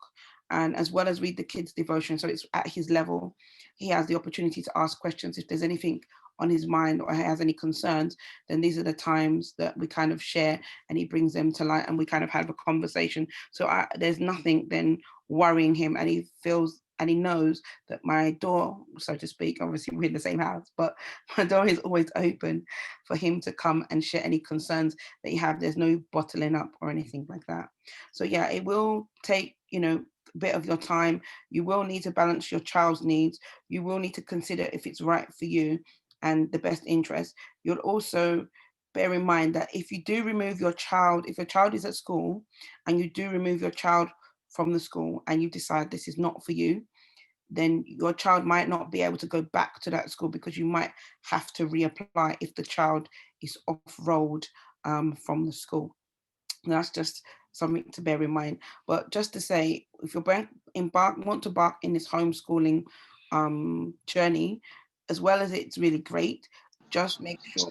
and as well as read the kids' devotion, so it's at his level. He has the opportunity to ask questions if there's anything on his mind or has any concerns, then these are the times that we kind of share and he brings them to light and we kind of have a conversation. So there's nothing then worrying him, and he feels and he knows that my door, so to speak, obviously we're in the same house, but my door is always open for him to come and share any concerns that you have. There's no bottling up or anything like that. So yeah, it will take, you know, a bit of your time. You will need to balance your child's needs. You will need to consider if it's right for you and the best interest. You'll also bear in mind that if you do remove your child, if your child is at school and you do remove your child from the school and you decide this is not for you, then your child might not be able to go back to that school because you might have to reapply if the child is off-rolled from the school. And that's just something to bear in mind. But just to say, if you want to embark in this homeschooling journey, as well as it's really great, just make sure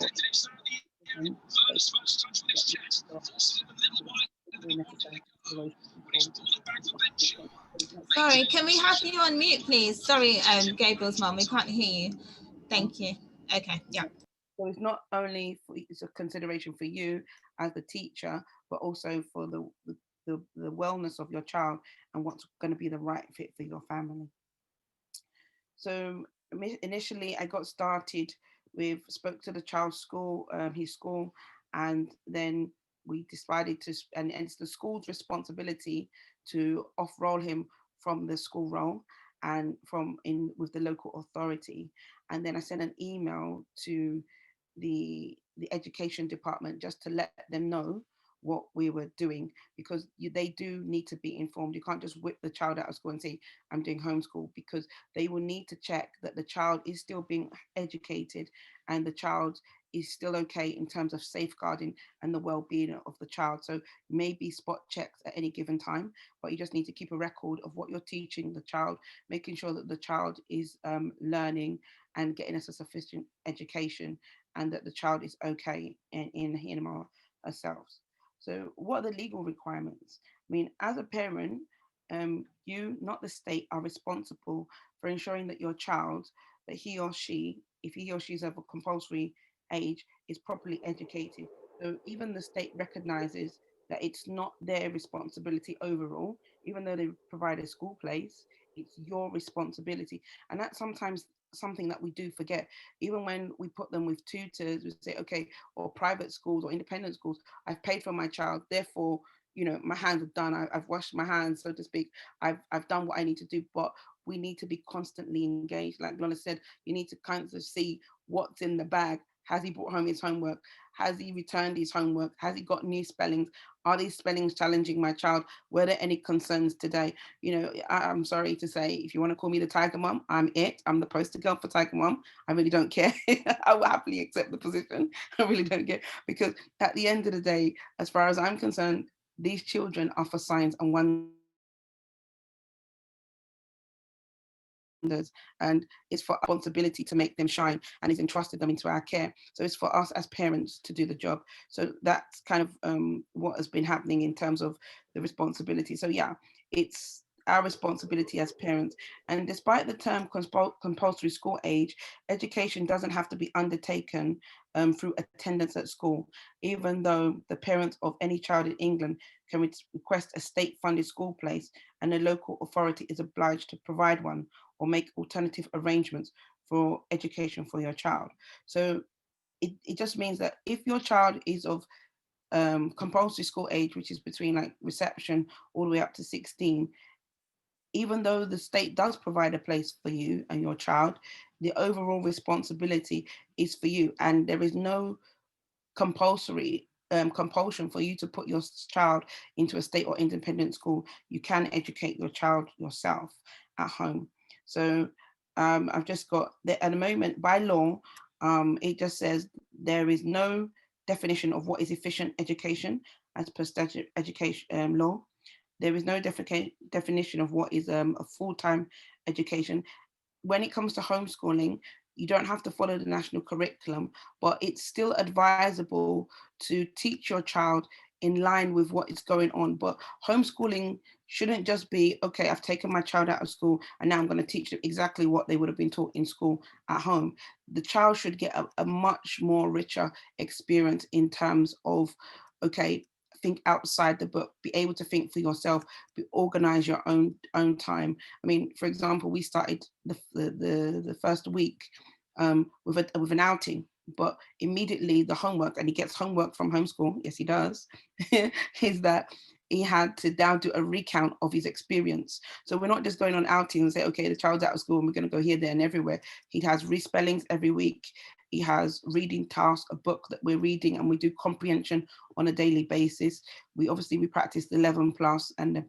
Sorry, can we have you on mute, please? Sorry, Gabriel's mom, we can't hear you. Thank you. Okay, yeah. So it's not only it's a consideration for you as the teacher, but also for the wellness of your child and what's going to be the right fit for your family. So initially I got started with, spoke to the child's school, his school, and then we decided to, and it's the school's responsibility to off-roll him from the school role and from in with the local authority. And then I sent an email to the education department just to let them know what we were doing, because they do need to be informed. You can't just whip the child out of school and say, I'm doing homeschool, because they will need to check that the child is still being educated and the child is still okay in terms of safeguarding and the well-being of the child. So maybe spot checks at any given time, but you just need to keep a record of what you're teaching the child, making sure that the child is learning and getting us a sufficient education, and that the child is okay in him or herself. So what are the legal requirements? I mean, as a parent, you, not the state, are responsible for ensuring that your child, that he or she, if he or she is of a compulsory age, is properly educated. So even the state recognizes that it's not their responsibility overall, even though they provide a school place, it's your responsibility. And that's sometimes something that we do forget. Even when we put them with tutors, we say, okay, or private schools or independent schools, I've paid for my child, therefore, you know, my hands are done. I've washed my hands, so to speak. I've done what I need to do, but we need to be constantly engaged. Like Lola said, you need to kind of see what's in the bag. Has he brought home his homework? Has he returned his homework? Has he got new spellings? Are these spellings challenging my child? Were there any concerns today? You know, I'm sorry to say, if you want to call me the Tiger Mum, I'm it. I'm the poster girl for Tiger Mum. I really don't care. I will happily accept the position. I really don't care, because at the end of the day, as far as I'm concerned, these children are for signs and wonders. And it's for our responsibility to make them shine, and it's entrusted them into our care. So it's for us as parents to do the job. So that's kind of what has been happening in terms of the responsibility. So yeah, it's our responsibility as parents. And despite the term compulsory school age, education doesn't have to be undertaken through attendance at school, even though the parents of any child in England can request a state-funded school place, and the local authority is obliged to provide one or make alternative arrangements for education for your child. So it just means that if your child is of compulsory school age, which is between like reception all the way up to 16, even though the state does provide a place for you and your child, the overall responsibility is for you, and there is no compulsion for you to put your child into a state or independent school. You can educate your child yourself at home. So I've just got, at the moment, by law, it just says there is no definition of what is efficient education as per statute education law. There is no definition of what is a full-time education. When it comes to homeschooling, you don't have to follow the national curriculum, but it's still advisable to teach your child in line with what is going on. But homeschooling shouldn't just be, okay, I've taken my child out of school and now I'm going to teach them exactly what they would have been taught in school at home. The child should get a much more richer experience in terms of, okay, think outside the book, be able to think for yourself, organize your own time. I mean, for example, we started the first week with an outing, but immediately the homework, and he gets homework from homeschool, yes he does, is that he had to now do a recount of his experience. So we're not just going on outings and say, okay, the child's out of school and we're going to go here, there and everywhere. He has respellings every week. He has reading tasks, a book that we're reading, and we do comprehension on a daily basis. We practice the 11 plus and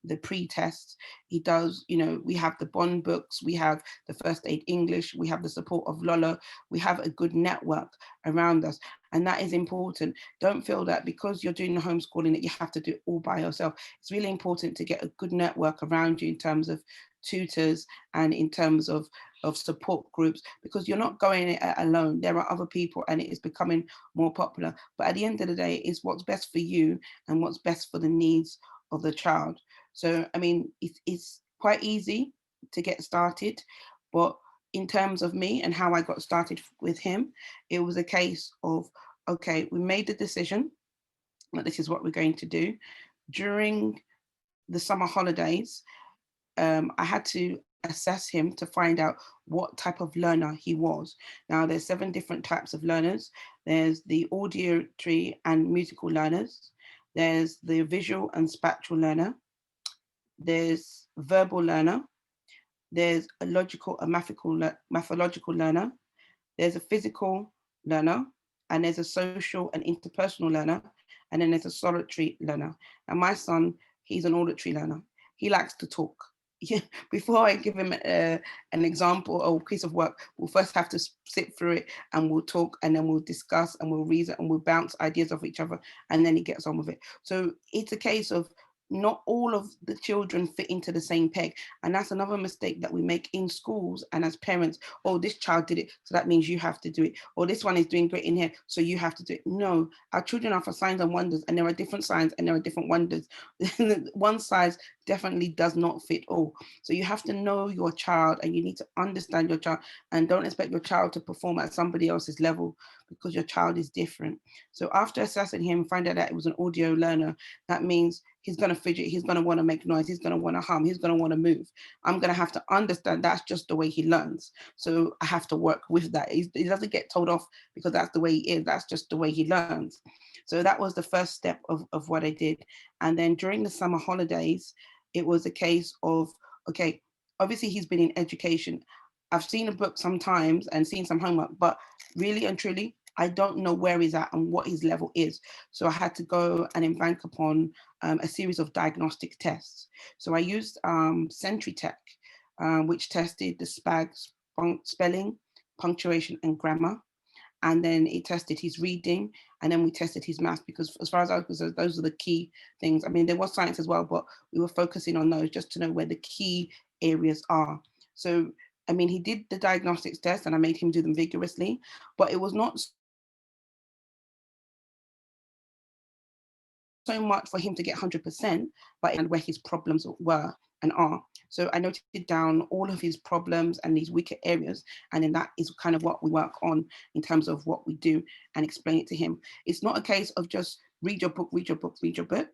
the pre-tests. He does, we have the bond books, we have the first aid English, we have the support of Lolo, we have a good network around us. And that is important. Don't feel that because you're doing the homeschooling that you have to do it all by yourself. It's really important to get a good network around you in terms of tutors and in terms of support groups, because you're not going it alone. There are other people and it is becoming more popular. But at the end of the day, it's what's best for you and what's best for the needs of the child. So, I mean, it's quite easy to get started, but in terms of me and how I got started with him, it was a case of, okay, we made the decision that this is what we're going to do. During the summer holidays, I had to assess him to find out what type of learner he was. Now, there's 7 different types of learners. There's the auditory and musical learners. There's the visual and spatial learner. There's verbal learner. There's a logical and mathological learner. There's a physical learner, and there's a social and interpersonal learner, and then there's a solitary learner. And my son, he's an auditory learner. He likes to talk. Before I give him an example or a piece of work, we'll first have to sit through it and we'll talk and then we'll discuss and we'll reason and we'll bounce ideas off each other, and then he gets on with it. So it's a case of not all of the children fit into the same peg. And that's another mistake that we make in schools and as parents. Oh, this child did it, so that means you have to do it. Or this one is doing great in here, so you have to do it. No, our children are for signs and wonders, and there are different signs and there are different wonders. One size definitely does not fit all. So you have to know your child and you need to understand your child, and don't expect your child to perform at somebody else's level, because your child is different. So after assessing him, find out that it was an audio learner, that means he's going to fidget, he's going to want to make noise, he's going to want to hum, he's going to want to move. I'm going to have to understand that's just the way he learns. So I have to work with that. He doesn't get told off because that's the way he is, that's just the way he learns. So that was the first step of what I did. And then during the summer holidays, it was a case of, okay, obviously he's been in education. I've seen a book sometimes and seen some homework, but really and truly, I don't know where he's at and what his level is. So I had to go and embark upon a series of diagnostic tests. So I used Sentry-Tech, which tested the SPAG's spelling, punctuation and grammar. And then it tested his reading, and then we tested his math, because as far as I was concerned, those are the key things. I mean, there was science as well, but we were focusing on those just to know where the key areas are. So, I mean, he did the diagnostics test and I made him do them vigorously, but it was not so much for him to get 100%, but and where his problems were and are. So I noted down all of his problems and these weaker areas, and then that is kind of what we work on in terms of what we do and explain it to him. It's not a case of just read your book, read your book, read your book.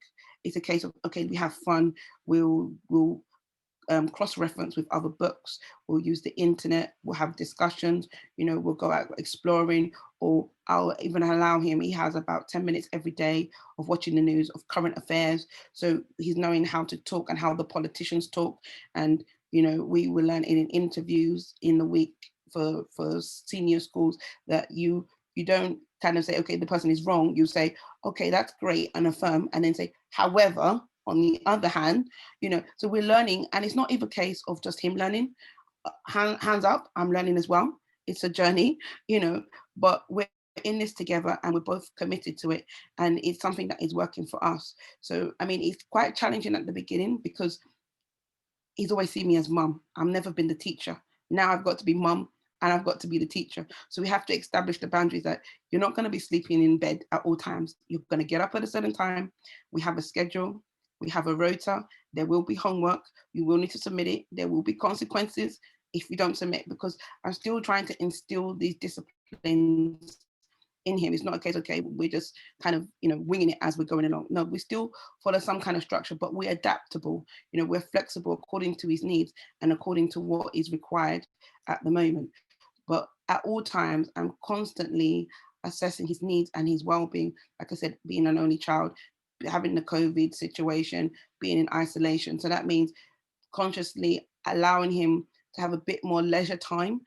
It's a case of, okay, we have fun, we'll cross-reference with other books, we'll use the internet, we'll have discussions, we'll go out exploring, or I'll even allow him, he has about 10 minutes every day of watching the news, of current affairs. So he's knowing how to talk and how the politicians talk. And, we will learn in interviews in the week for senior schools that you don't kind of say, okay, the person is wrong. You say, okay, that's great, and affirm, and then say, however, on the other hand, so we're learning, and it's not even a case of just him learning. Hands up, I'm learning as well. It's a journey, but we're in this together and we're both committed to it, and it's something that is working for us. So, I mean, it's quite challenging at the beginning because he's always seen me as mum. I've never been the teacher. Now I've got to be mum and I've got to be the teacher. So we have to establish the boundaries that you're not going to be sleeping in bed at all times. You're going to get up at a certain time. We have a schedule. We have a rota. There will be homework. You will need to submit it. There will be consequences if you don't submit, because I'm still trying to instill these disciplines in him. It's not a case, okay, we're just kind of, winging it as we're going along. No, we still follow some kind of structure, but we're adaptable. We're flexible according to his needs and according to what is required at the moment. But at all times, I'm constantly assessing his needs and his well-being. Like I said, being an only child, having the COVID situation, being in isolation. So that means consciously allowing him to have a bit more leisure time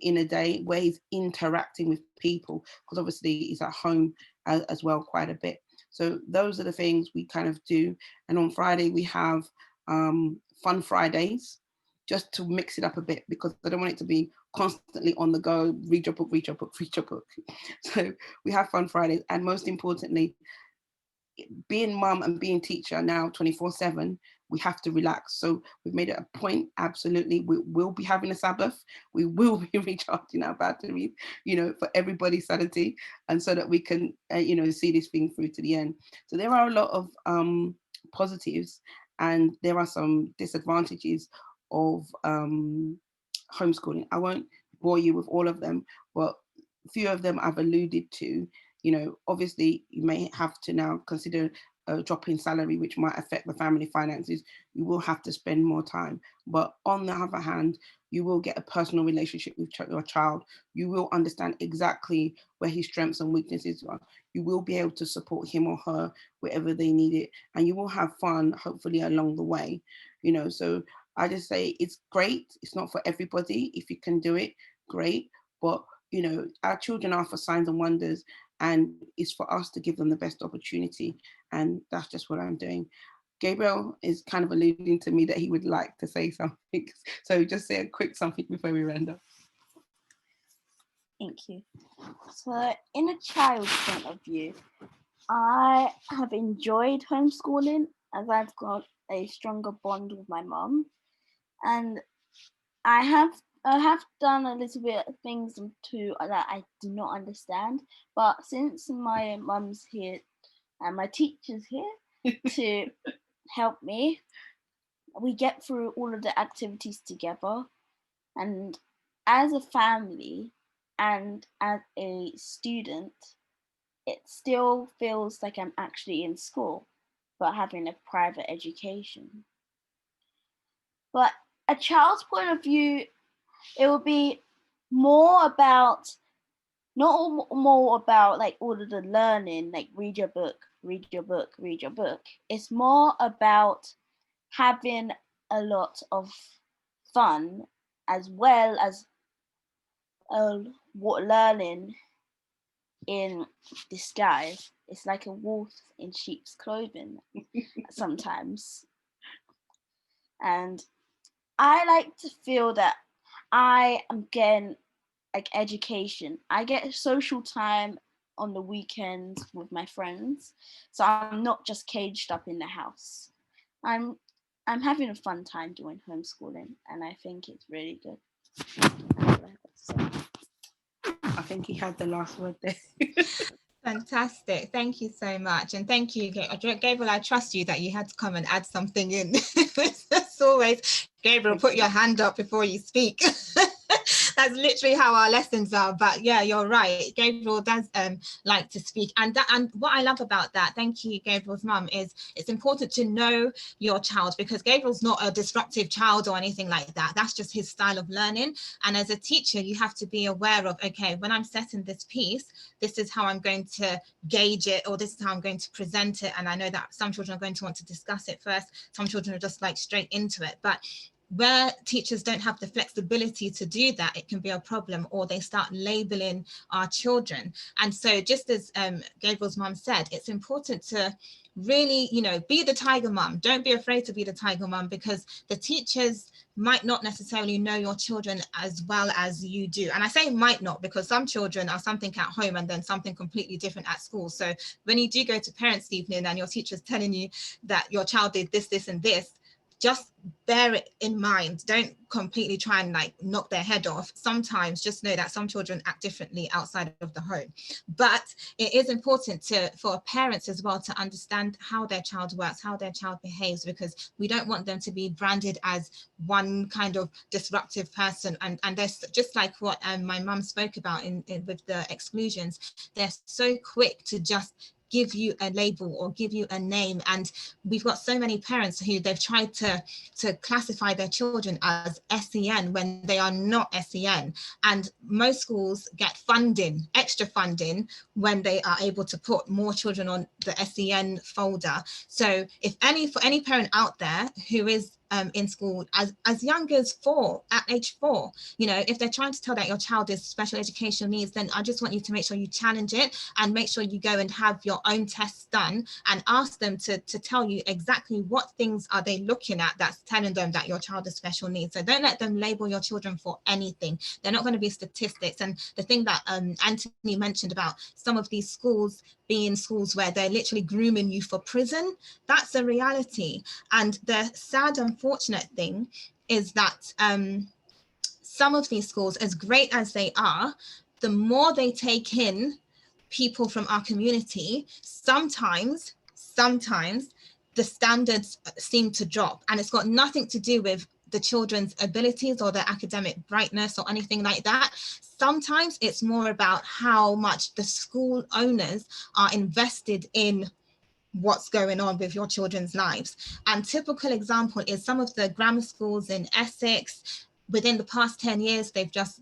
in a day where he's interacting with people, because obviously he's at home as well quite a bit. So those are the things we kind of do. And on Friday we have Fun Fridays, just to mix it up a bit, because I don't want it to be constantly on the go, read your book, read your book, read your book. So we have Fun Fridays, and most importantly, being mum and being teacher now 24/7, we have to relax. So we've made it a point, absolutely, we will be having a Sabbath. We will be recharging our batteries, for everybody's sanity, and so that we can, see this thing through to the end. So there are a lot of positives, and there are some disadvantages of homeschooling. I won't bore you with all of them, but a few of them I've alluded to. Obviously you may have to now consider a drop in salary, which might affect the family finances. You will have to spend more time. But on the other hand, you will get a personal relationship with your child. You will understand exactly where his strengths and weaknesses are. You will be able to support him or her wherever they need it. And you will have fun, hopefully, along the way. So I just say it's great. It's not for everybody. If you can do it, great. But, our children are for signs and wonders, and it's for us to give them the best opportunity. And that's just what I'm doing. Gabriel is kind of alluding to me that he would like to say something. So just say a quick something before we round up. Thank you. So in a child's point of view, I have enjoyed homeschooling as I've got a stronger bond with my mum. And I have done a little bit of things too that I do not understand. But since my mum's here and my teacher's here to help me, we get through all of the activities together. And as a family and as a student, it still feels like I'm actually in school, but having a private education. But a child's point of view, it will be more about, not more about like all of the learning, like read your book, read your book, read your book. It's more about having a lot of fun as well as learning in disguise. It's like a wolf in sheep's clothing sometimes. And I like to feel that I am getting like education. I get social time on the weekends with my friends, so I'm not just caged up in the house. I'm having a fun time doing homeschooling, and I think it's really good. I think he had the last word there. Fantastic. Thank you so much. And thank you, Gabriel. I trust you that you had to come and add something in. As always, Gabriel, put your hand up before you speak. That's literally how our lessons are. But yeah, you're right. Gabriel does like to speak. And what I love about that, thank you, Gabriel's mum, is it's important to know your child, because Gabriel's not a disruptive child or anything like that. That's just his style of learning. And as a teacher, you have to be aware of, okay, when I'm setting this piece, this is how I'm going to gauge it, or this is how I'm going to present it. And I know that some children are going to want to discuss it first. Some children are just like straight into it. But where teachers don't have the flexibility to do that, it can be a problem, or they start labeling our children. And so just as Gabriel's mum said, it's important to really, you know, be the tiger mum. Don't be afraid to be the tiger mum, because the teachers might not necessarily know your children as well as you do. And I say might not, because some children are something at home and then something completely different at school. So when you do go to parents' evening and your teacher's telling you that your child did this, this, and this, just bear it in mind. Don't completely try and like knock their head off. Sometimes just know that some children act differently outside of the home. But it is important for parents as well to understand how their child works, how their child behaves, because we don't want them to be branded as one kind of disruptive person. And there's just like what my mum spoke about in with the exclusions, they're so quick to just give you a label or give you a name. And we've got so many parents who they've tried to classify their children as SEN when they are not SEN. And most schools get funding, extra funding, when they are able to put more children on the SEN folder. So if for any parent out there who is in school as young as 4, at age 4, you know, if they're trying to tell that your child is special educational needs, then I just want you to make sure you challenge it and make sure you go and have your own tests done and ask them to tell you exactly what things are they looking at that's telling them that your child is special needs. So don't let them label your children for anything. They're not going to be statistics. And the thing that Anthony mentioned about some of these schools being schools where they're literally grooming you for prison, that's a reality. And the sad, unfortunate thing is that some of these schools, as great as they are, the more they take in people from our community, sometimes the standards seem to drop. And it's got nothing to do with the children's abilities or their academic brightness or anything like that. Sometimes it's more about how much the school owners are invested in what's going on with your children's lives. And typical example is some of the grammar schools in Essex. Within the past 10 years, they've just,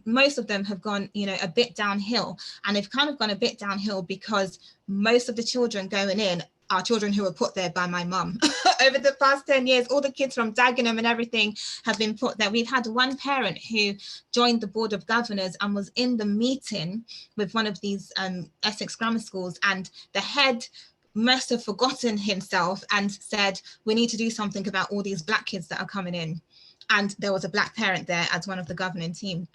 most of them have gone, you know, a bit downhill. And they've kind of gone a bit downhill because most of the children going in are children who were put there by my mum. Over the past 10 years, all the kids from Dagenham and everything have been put there. We've had one parent who joined the Board of Governors and was in the meeting with one of these Essex grammar schools, and the head must have forgotten himself and said, we need to do something about all these black kids that are coming in. And there was a black parent there as one of the governing team.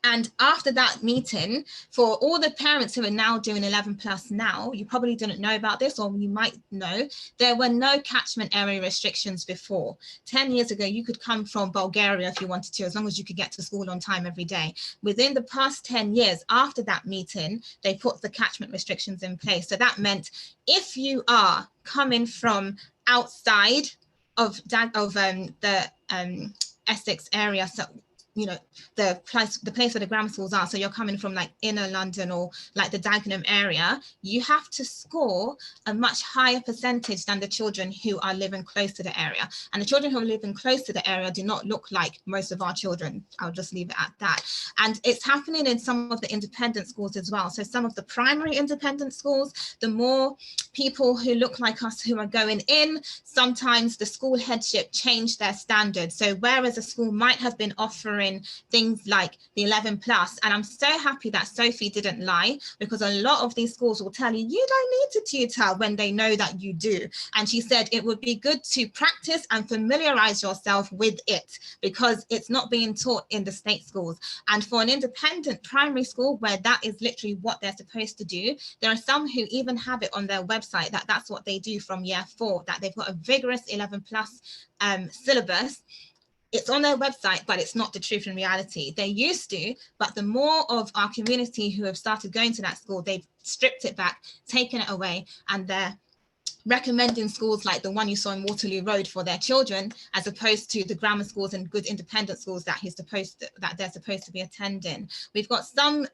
And after that meeting, for all the parents who are now doing 11+ now, you probably didn't know about this, or you might know, there were no catchment area restrictions before. 10 years ago, you could come from Bulgaria if you wanted to, as long as you could get to school on time every day. Within the past 10 years, after that meeting, they put the catchment restrictions in place. So that meant if you are coming from outside of the Essex area, so you know, the place where the grammar schools are, so you're coming from like inner London or like the Dagenham area, you have to score a much higher percentage than the children who are living close to the area. And the children who are living close to the area do not look like most of our children. I'll just leave it at that. And it's happening in some of the independent schools as well. So some of the primary independent schools, the more people who look like us who are going in, sometimes the school headship changed their standards. So whereas a school might have been offering things like the 11+, and I'm so happy that Sophie didn't lie, because a lot of these schools will tell you, you don't need to tutor when they know that you do. And she said it would be good to practice and familiarize yourself with it, because it's not being taught in the state schools. And for an independent primary school where that is literally what they're supposed to do, there are some who even have it on their website that that's what they do from year 4, that they've got a vigorous 11+ syllabus. It's on their website, but it's not the truth and reality. They used to, but the more of our community who have started going to that school, they've stripped it back, taken it away, and they're recommending schools like the one you saw in Waterloo Road for their children, as opposed to the grammar schools and good independent schools that they're supposed to be attending. We've got some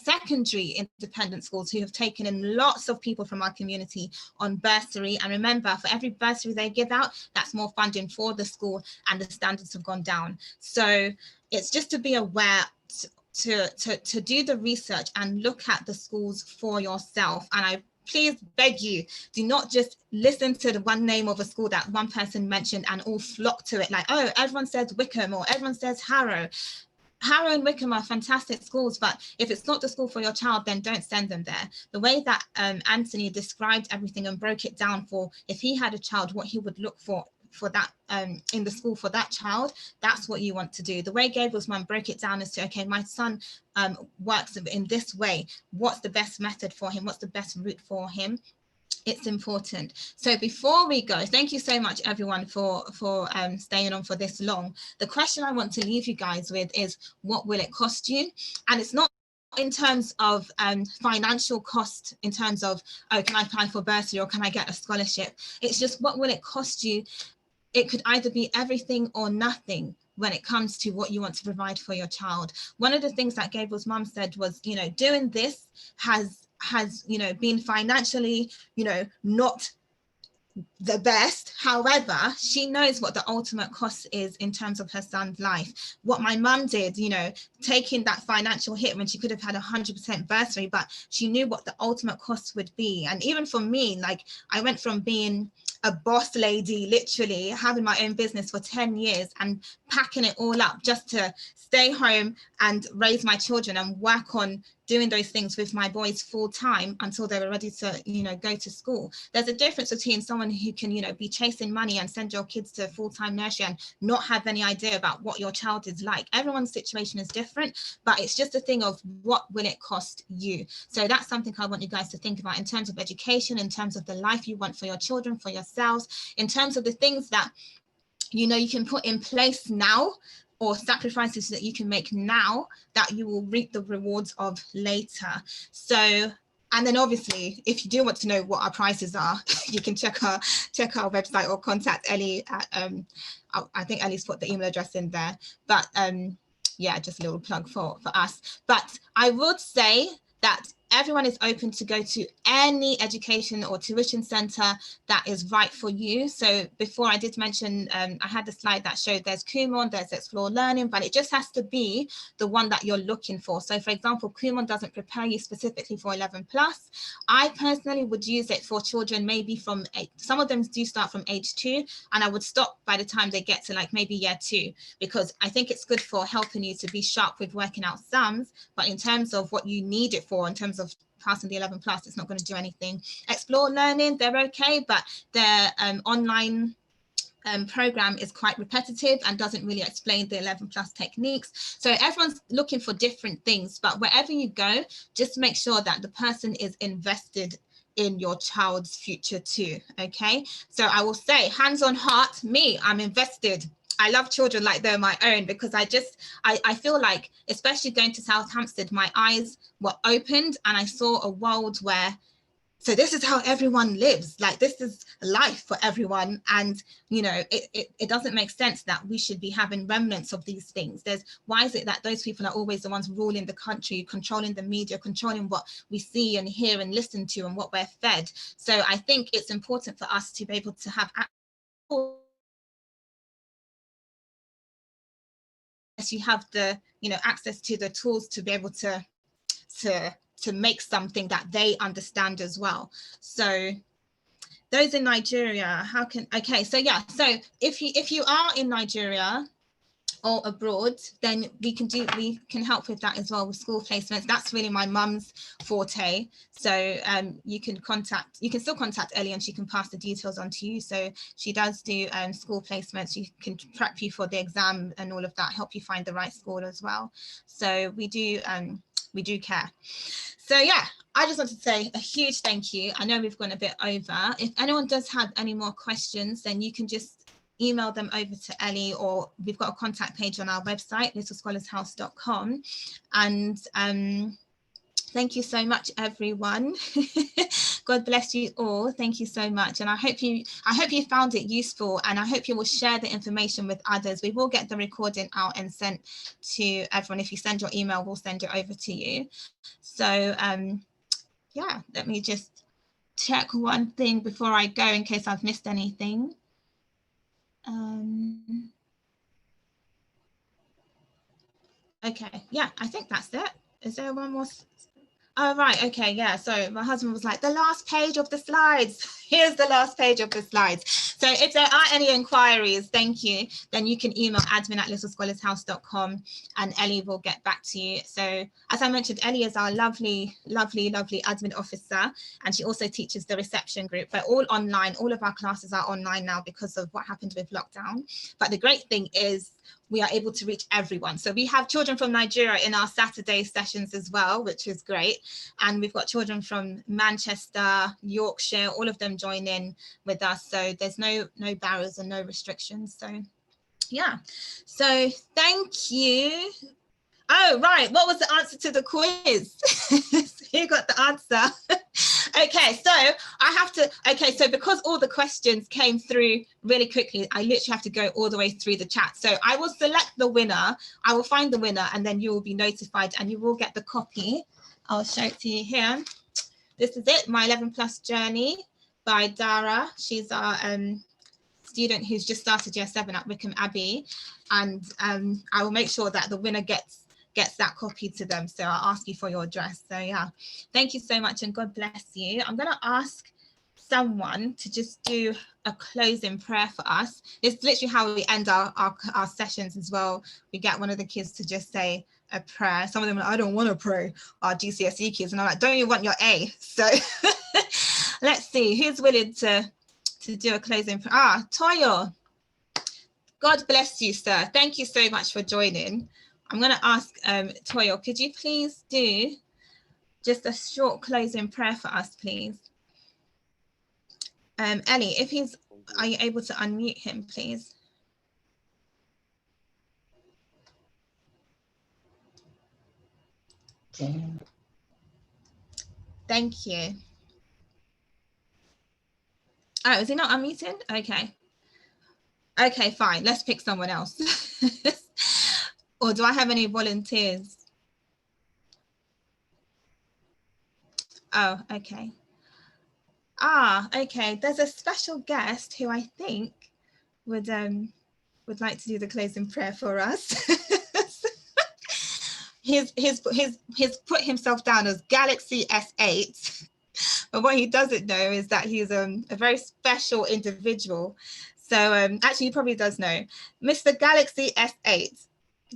secondary independent schools who have taken in lots of people from our community on bursary, and remember, for every bursary they give out, that's more funding for the school, and the standards have gone down. So it's just to be aware, to do the research and look at the schools for yourself. And I please beg you, do not just listen to the one name of a school that one person mentioned and all flock to it like, oh, everyone says Wickham or everyone says Harrow. Harrow and Wickham are fantastic schools, but if it's not the school for your child, then don't send them there. The way that Anthony described everything and broke it down for if he had a child, what he would look for that in the school for that child, that's what you want to do. The way Gabriel's mum broke it down is to, okay, my son works in this way. What's the best method for him? What's the best route for him? It's important. So before we go, thank you so much everyone for staying on for this long. The question I want to leave you guys with is, what will it cost you? And it's not in terms of financial cost, in terms of, oh, can I apply for bursary or can I get a scholarship? It's just, what will it cost you? It could either be everything or nothing when it comes to what you want to provide for your child. One of the things that Gabriel's mum said was, you know, doing this has you know, been financially, you know, not the best. However, she knows what the ultimate cost is in terms of her son's life. What my mum did, you know, taking that financial hit when she could have had 100% bursary, but she knew what the ultimate cost would be. And even for me, like, I went from being a boss lady, literally having my own business for 10 years and packing it all up just to stay home and raise my children and work on doing those things with my boys full time until they were ready to, you know, go to school. There's a difference between someone who can, you know, be chasing money and send your kids to full-time nursery and not have any idea about what your child is like. Everyone's situation is different, but it's just a thing of what will it cost you? So that's something I want you guys to think about in terms of education, in terms of the life you want for your children, for yourselves, in terms of the things that, you know, you can put in place now, or sacrifices that you can make now that you will reap the rewards of later. So, and then obviously, if you do want to know what our prices are, you can check our website or contact Ellie at, I think Ellie's put the email address in there, but yeah, just a little plug for us. But I would say that everyone is open to go to any education or tuition centre that is right for you. So before I did mention, I had the slide that showed there's Kumon, there's Explore Learning, but it just has to be the one that you're looking for. So for example, Kumon doesn't prepare you specifically for 11+. I personally would use it for children maybe from some of them do start from age 2, and I would stop by the time they get to like maybe year 2, because I think it's good for helping you to be sharp with working out sums, but in terms of what you need it for, in terms of passing the 11+, it's not going to do anything. Explore Learning, they're okay, but their online program is quite repetitive and doesn't really explain the 11+ techniques. So everyone's looking for different things, but wherever you go, just make sure that the person is invested in your child's future too. Okay, so I will say, hands on heart, I'm invested. I love children like they're my own, because I feel like, especially going to South Hampstead, my eyes were opened and I saw a world where, so this is how everyone lives, like this is life for everyone. And, you know, it doesn't make sense that we should be having remnants of these things. Why is it that those people are always the ones ruling the country, controlling the media, controlling what we see and hear and listen to and what we're fed? So I think it's important for us to be able to have you have the, you know, access to the tools to be able to make something that they understand as well. So those in Nigeria, okay, so yeah, so if you are in Nigeria or abroad, then we can help with that as well, with school placements. That's really my mum's forte. So you can still contact Ellie and she can pass the details on to you. So she does do school placements. She can prep you for the exam and all of that, help you find the right school as well. So we do care. So yeah, I just want to say a huge thank you. I know we've gone a bit over. If anyone does have any more questions, then you can just email them over to Ellie, or we've got a contact page on our website, littlescholarshouse.com. And thank you so much, everyone. God bless you all. Thank you so much. And I hope you found it useful, and I hope you will share the information with others. We will get the recording out and sent to everyone. If you send your email, we'll send it over to you. So yeah, let me just check one thing before I go in case I've missed anything. Okay, yeah, I think that's it. Is there one more? Oh, right. Okay. Yeah. So my husband was like, the last page of the slides. Here's the last page of the slides. So if there are any inquiries, thank you, then you can email admin@littlescholarshouse.com and Ellie will get back to you. So as I mentioned, Ellie is our lovely, lovely, lovely admin officer. And she also teaches the reception group. We're all online. All of our classes are online now because of what happened with lockdown. But the great thing is we are able to reach everyone. So we have children from Nigeria in our Saturday sessions as well, which is great. And we've got children from Manchester, Yorkshire, all of them join in with us. So there's no barriers and no restrictions. So yeah, so thank you. Oh, right. What was the answer to the quiz? You got the answer. Okay, so I have to, okay, so because all the questions came through really quickly, I literally have to go all the way through the chat. So I will select the winner. I will find the winner and then you will be notified and you will get the copy. I'll show it to you here. This is it, My 11 Plus Journey by Dara. She's our student who's just started year 7 at Wickham Abbey. And I will make sure that the winner gets that copy to them. So I'll ask you for your address. So yeah, thank you so much and God bless you. I'm gonna ask someone to just do a closing prayer for us. It's literally how we end our sessions as well. We get one of the kids to just say a prayer. Some of them are like, I don't want to pray, our GCSE kids. And I'm like, don't you want your A? So let's see, who's willing to do a closing prayer? Ah, Toyo. God bless you, sir. Thank you so much for joining. I'm going to ask Toyo, could you please do just a short closing prayer for us, please? Ellie, are you able to unmute him, please? Thank you. Oh, is he not unmuted? Okay. Okay, fine. Let's pick someone else. Or do I have any volunteers? Oh, okay. Ah, okay. There's a special guest who I think would like to do the closing prayer for us. He's put himself down as Galaxy S8, but what he doesn't know is that he's a very special individual. So actually, he probably does know. Mr. Galaxy S8,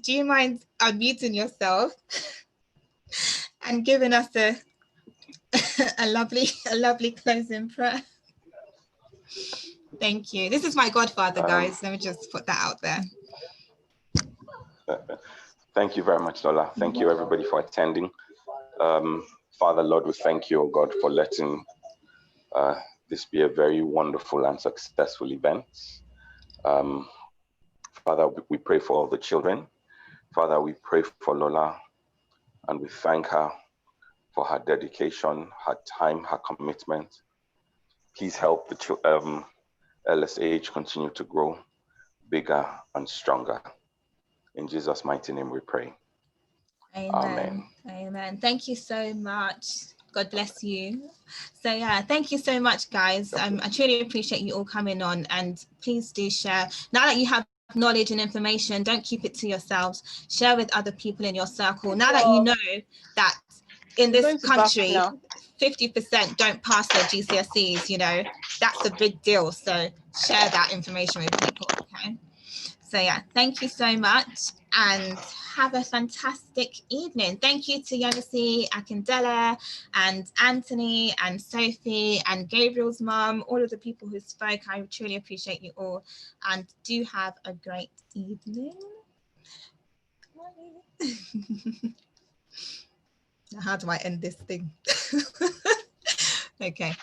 do you mind unmuting yourself and giving us a lovely closing prayer? Thank you. This is my godfather, guys. Let me just put that out there. Thank you very much, Lola. Thank you, everybody, for attending. Father, Lord, we thank you, oh God, for letting this be a very wonderful and successful event. Father, we pray for all the children. Father, we pray for Lola, and we thank her for her dedication, her time, her commitment. Please help the LSH continue to grow bigger and stronger. In Jesus' mighty name we pray. Amen. Amen. Amen. Thank you so much. God bless you. So yeah, thank you so much, guys. I truly appreciate you all coming on, and please do share. Now that you have knowledge and information, don't keep it to yourselves. Share with other people in your circle. Now that you know that in this country, 50% don't pass their GCSEs, you know, that's a big deal. So share that information with people, okay? So yeah, thank you so much and have a fantastic evening. Thank you to Yanisi, Akindele, and Anthony, and Sophie, and Gabriel's mum, all of the people who spoke. I truly appreciate you all, and do have a great evening. How do I end this thing? Okay.